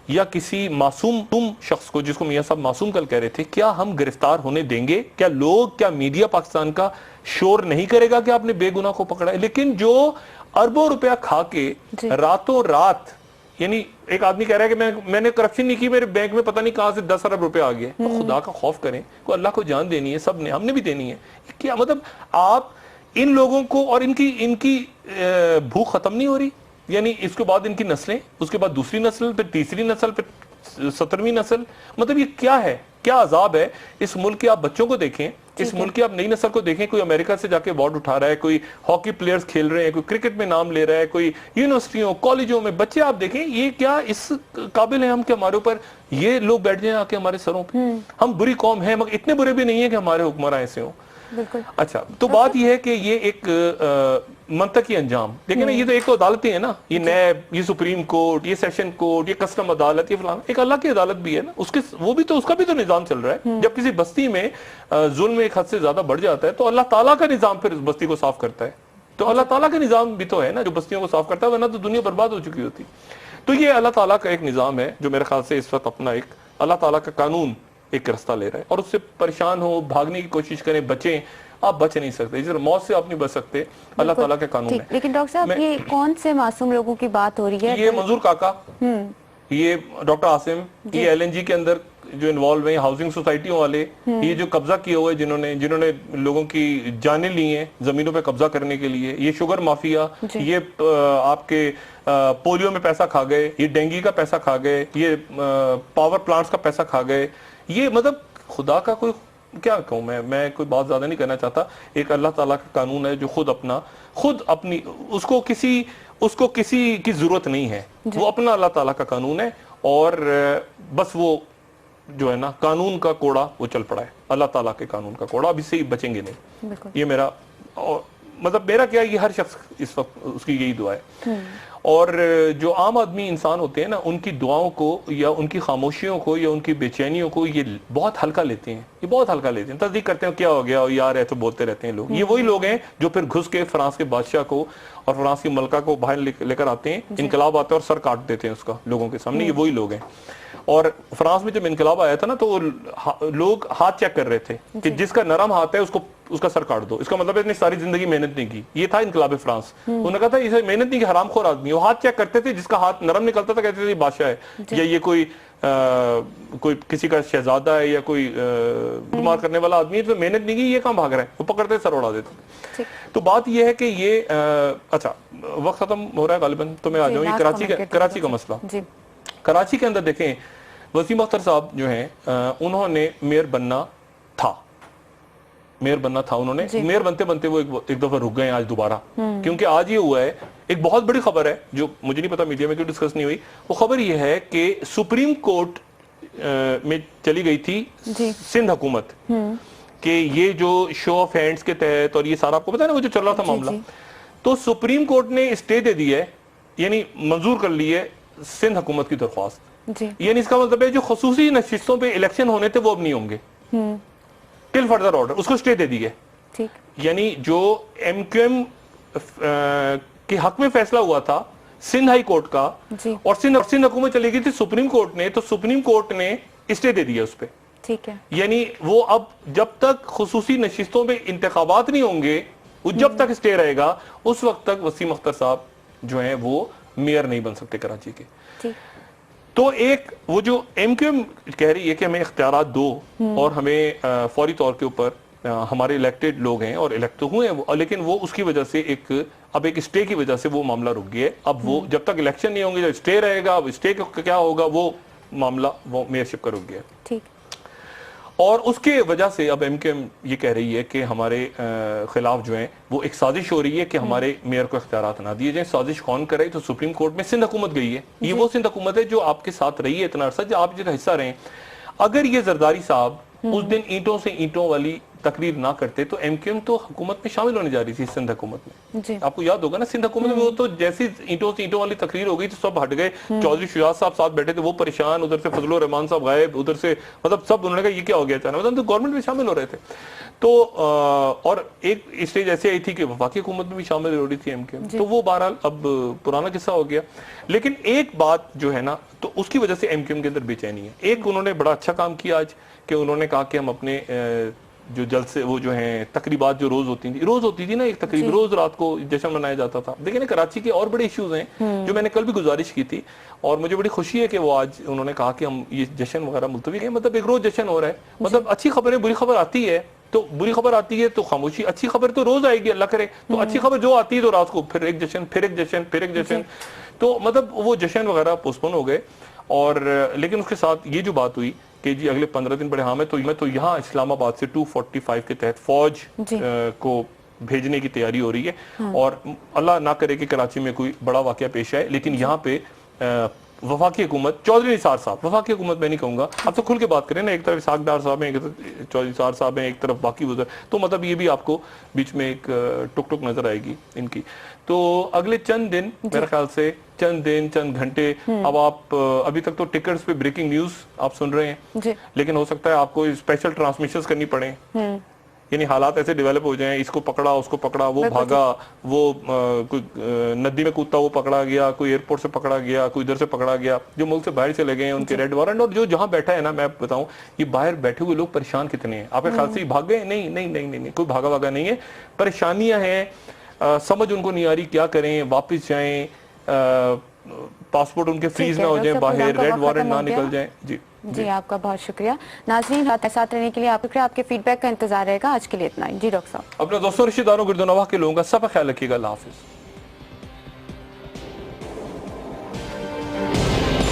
یا کسی معصوم شخص کو، جس کو میاں صاحب معصوم کل کہہ رہے تھے، کیا ہم گرفتار ہونے دیں گے؟ کیا میڈیا پاکستان کا شور نہیں کرے گا کہ آپ نے بے گناہ کو پکڑا ہے؟ لیکن جو اربوں روپیہ کھا کے راتوں رات، یعنی ایک آدمی کہہ رہا ہے کہ میں نے کرپشن نہیں کی، میرے بینک میں پتہ نہیں کہاں سے 10 ارب روپے آ گئے، تو خدا کا خوف کریں، کو اللہ کو جان دینی ہے، سب نے، ہم نے بھی دینی ہے۔ کیا مطلب آپ ان لوگوں کو، اور ان کی بھوک ختم نہیں ہو رہی؟ یعنی اس کے بعد ان کی نسلیں، اس کے بعد دوسری نسل، پھر تیسری نسل، پھر 17ویں نسل، مطلب یہ کیا ہے؟ کیا عذاب ہے؟ اس ملک کے آپ بچوں کو دیکھیں، اس ملک کی آپ نئی نسل کو دیکھیں، کوئی امریکہ سے جا کے ایوارڈ اٹھا رہا ہے، کوئی ہاکی پلیئرز کھیل رہے ہیں، کوئی کرکٹ میں نام لے رہا ہے، کوئی یونیورسٹیوں کالجوں میں بچے آپ دیکھیں، یہ کیا اس قابل ہیں ہم کہ ہمارے اوپر یہ لوگ بیٹھ جائیں آ کے ہمارے سروں پہ؟ ہم بری قوم ہیں مگر اتنے برے بھی نہیں ہیں کہ ہمارے حکمراں ایسے ہوں۔ اچھا تو بات یہ ہے کہ یہ ایک منطقی انجام، لیکن یہ تو ایک تو عدالتیں ہیں نا، یہ نیب، یہ سپریم کورٹ، یہ سیشن کورٹ، یہ کسٹم عدالت، یہ فلانا، ایک اللہ کی عدالت بھی ہے نا، اس کا بھی تو نظام چل رہا ہے۔ جب کسی بستی میں ظلم ایک حد سے زیادہ بڑھ جاتا ہے تو اللہ تعالیٰ کا نظام پھر اس بستی کو صاف کرتا ہے، تو اللہ تعالیٰ کا نظام بھی تو ہے نا جو بستیوں کو صاف کرتا ہے، ورنہ تو دنیا برباد ہو چکی ہوتی۔ تو یہ اللہ تعالیٰ کا ایک نظام ہے جو میرے خیال سے اس وقت اپنا ایک اللہ تعالیٰ کا قانون ایک رستہ لے رہا ہے، اور اس سے پریشان ہو، بھاگنے کی کوشش کریں، بچیں، آپ بچ نہیں سکتے، جس موت سے آپ نہیں بچ سکتے، اللہ تعالیٰ کے قانون ہے۔ لیکن ڈاکٹر صاحب یہ کون سے معصوم لوگوں کی بات ہو رہی ہے؟ یہ منظور کاکا، یہ ڈاکٹر عاصم، یہ ایل این جی کے اندر جو انوالو ہیں، ہاؤسنگ سوسائٹیوں والے، یہ جو قبضہ کیا ہوا ہے جنہوں نے لوگوں کی جانیں لی ہیں زمینوں پہ قبضہ کرنے کے لیے، یہ شوگر مافیا، یہ آپ کے پولیو میں پیسہ کھا گئے، یہ ڈینگی کا پیسہ کھا گئے، یہ پاور پلانٹس کا پیسہ کھا گئے، یہ مطلب خدا کا کوئی کیا کہوں میں کوئی بات زیادہ نہیں کرنا چاہتا۔ ایک اللہ تعالیٰ کا قانون ہے جو خود اپنی اس کو کسی کی ضرورت نہیں ہے، وہ اپنا اللہ تعالیٰ کا قانون ہے، اور بس وہ جو ہے نا قانون کا کوڑا وہ چل پڑا ہے، اللہ تعالیٰ کے قانون کا کوڑا، اب اس سے بچیں گے نہیں۔ یہ میرا مطلب میرا کیا، یہ ہر شخص اس وقت اس کی یہی دعا ہے۔ اور جو عام آدمی انسان ہوتے ہیں نا، ان کی دعاؤں کو یا ان کی خاموشیوں کو یا ان کی بے چینیوں کو یہ بہت ہلکا لیتے ہیں، یہ بہت ہلکا لیتے ہیں، تصدیق کرتے ہیں کیا ہو گیا یار، ایسے بولتے رہتے ہیں لوگ۔ یہ وہی لوگ ہیں جو پھر گھس کے فرانس کے بادشاہ کو اور فرانس کی ملکہ کو باہر لے کر آتے ہیں، انقلاب آتا ہے اور سر کاٹ دیتے ہیں اس کا لوگوں کے سامنے، یہ وہی لوگ ہیں۔ اور فرانس میں جب انقلاب آیا تھا نا تو لوگ ہاتھ چیک کر رہے تھے کہ جس کا نرم ہاتھ ہے اس کا سر کاٹ دو، اس کا مطلب ہے اس نے ساری زندگی محنت نہیں کی، یہ تھا انقلاب فرانس۔ انہوں نے کہا تھا اسے محنت نہیں کی، حرام خور آدمی، وہ ہاتھ چیک کرتے تھے، جس کا ہاتھ نرم نکلتا تھا کہتے تھے یہ بادشاہ ہے، یا یہ کوئی کسی کا شہزادہ ہے یا کوئی بیمار کرنے والا آدمی ہے، تو محنت نہیں کی، یہ کہاں بھاگ رہا ہے، وہ پکڑتے سر اڑا دیتے۔ تو بات یہ ہے کہ یہ اچھا وقت ختم ہو رہا ہے غالباً، تو میں آ جاؤں، یہ کراچی کا مسئلہ۔ کراچی کے اندر دیکھیں، وسیم اختر صاحب جو ہیں انہوں نے میئر بننا تھا، انہوں نے میئر بنتے وہ ایک دفعہ رک گئے آج دوبارہ، کیونکہ آج یہ ہوا ہے، ایک بہت بڑی خبر ہے جو مجھے نہیں پتا میڈیا میں کیوں ڈسکس نہیں ہوئی، وہ خبر یہ ہے کہ سپریم کورٹ میں چلی گئی تھی سندھ حکومت کہ یہ جو شو آف ہینڈز کے تحت اور یہ سارا آپ کو پتا ہے نا وہ جو چل رہا تھا معاملہ، تو سپریم کورٹ نے اسٹے دے دی ہے، یعنی منظور کر لی ہے سندھ حکومت کی درخواست، یعنی اس کا مطلب ہے جو خصوصی نشستوں پہ الیکشن ہونے تھے وہ اب نہیں ہوں گے، ٹل فردر آرڈر، اس کو اسٹے دے دی ہے۔ یعنی جو ایم کیو ایم کے حق میں فیصلہ ہوا تھا سندھ ہائی کورٹ کا، اور سندھ حکومت چلی گئی تھی سپریم کورٹ نے، تو سپریم کورٹ نے اسٹے دے دیا اس پہ، یعنی وہ اب جب تک خصوصی نشستوں پہ انتخابات نہیں ہوں گے، وہ جب تک اسٹے رہے گا اس وقت تک وسیم اختر صاحب جو ہیں وہ میئر نہیں بن سکتے کراچی کے۔ تو ایک وہ جو ایم کیو ایم کہہ رہی ہے کہ ہمیں اختیارات دو اور ہمیں فوری طور کے اوپر ہمارے الیکٹڈ لوگ ہیں اور الیکٹ ہوئے ہیں، لیکن وہ اس کی وجہ سے اب ایک اسٹے کی وجہ سے وہ معاملہ رک گیا ہے، اب وہ جب تک الیکشن نہیں ہوں گے جب اسٹے رہے گا، اب اسٹے کیا ہوگا وہ معاملہ وہ میئرشپ کا رک گیا، اور اس کے وجہ سے اب ایم کیو ایم یہ کہہ رہی ہے کہ ہمارے خلاف جو ہیں وہ ایک سازش ہو رہی ہے کہ ہمارے میئر کو اختیارات نہ دیے جائیں۔ سازش کون کر رہی؟ تو سپریم کورٹ میں سندھ حکومت گئی ہے، یہ وہ سندھ حکومت ہے جو آپ کے ساتھ رہی ہے اتنا عرصہ، جو آپ جس کا حصہ رہے ہیں۔ اگر یہ زرداری صاحب اس دن اینٹوں سے اینٹوں والی तकरीर ना करते तो MQM तो हुकूमत में शामिल होने जा रही थी, सिंध हुकूमत में। जी। आपको याद होगा ना, सिंध हुकूमत में वो तो जैसी ईंटों से ईंटों वाली तकरीर हो गई तो सब हट गए। चौधरी शुजात साहब साथ बैठे थे, वो परेशान, उधर से फजलुर रहमान साहब गायब, उधर से मतलब सब, उन्होंने कहा ये क्या हो गया अचानक, मतलब तो गवर्नमेंट में शामिल हो रहे थे। तो और एक स्टेज ऐसी आई थी कि वफाकी हुकूमत में भी शामिल हो रही थी MQM, तो वो बहरहाल अब पुराना किस्सा हो गया। लेकिन एक बात जो है ना, तो उसकी वजह से MQM के अंदर बेचैनी है। एक उन्होंने बड़ा अच्छा काम किया आज कि उन्होंने कहा कि हम अपने जो जलसे, वो जो हैं तकरीबात जो रोज होती थी ना, एक तकरीब रोज रात को जश्न मनाया जाता था। देखिए ना, कराची के और बड़े इश्यूज हैं जो मैंने कल भी गुजारिश की थी, और मुझे बड़ी खुशी है कि वो आज उन्होंने कहा कि हम ये जश्न वगैरह मुलतवी करें, मतलब एक रोज जश्न हो रहा है। मतलब अच्छी खबरें, बुरी खबर आती है तो बुरी खबर आती है तो खामोशी, अच्छी खबर तो रोज आएगी, अल्लाह करे। तो अच्छी खबर जो आती है तो रात को फिर एक जश्न, फिर एक जश्न, फिर एक जश्न। तो मतलब वो जश्न वगैरह पोस्टपोन हो गए। और लेकिन उसके साथ ये जो बात हुई कि जी अगले 15 दिन बड़े, हाँ मैं तो यहाँ इस्लामाबाद से 245 के तहत फौज को भेजने की तैयारी हो रही है। और अल्लाह ना करे कि कराची में कोई बड़ा वाकया पेश आए, लेकिन यहाँ पे वफाकी हुकूमत, चौधरी निसार साहब, वफाकी हुकूमत मैं नहीं कहूंगा, अब तो खुल के बात करें ना, एक तरफ इसाक डार साहब हैं, एक तरफ चौधरी निसार साहब हैं, एक तरफ बाकी उधर, तो मतलब ये भी आपको बीच में एक टुक टुक नजर आएगी इनकी। तो अगले चंद दिन, मेरे ख्याल से चंद घंटे, अब आप अभी तक तो टिकट्स पे ब्रेकिंग न्यूज आप सुन रहे हैं, लेकिन हो सकता है आपको स्पेशल ट्रांसमिशंस करनी पड़े, यानी हालात ऐसे डेवलप हो जाएं, इसको पकड़ा, उसको पकड़ा, वो भागा, वो कोई नदी में कूदता वो पकड़ा गया, कोई एयरपोर्ट से पकड़ा गया, कोई इधर से पकड़ा गया, जो मुल्क से बाहर चले गए हैं उनके रेड वारंट। और जो जहां बैठा है ना, मैं बताऊं, ये बाहर बैठे हुए लोग परेशान कितने हैं, आपके ख्याल से भाग गए? नहीं नहीं नहीं नहीं, कोई भागा भागा नहीं है, परेशानियां हैं, समझ उनको नहीं आ रही क्या करें, वापिस जाएं, पासपोर्ट उनके फ्रीज ना हो जाए, बाहर रेड वारंट ना निकल जाए। जी आपका बहुत शुक्रिया। नाज़रीन, साथ रहने के लिए आपके फीडबैक का इंतजार रहेगा। आज के लिए इतना ही। जी डॉक्टर साहब, अपने दोस्तों, रिश्तेदारों, गिरदोनवाह के लोगों का सब ख्याल रखिएगा। अल्लाह हाफिज।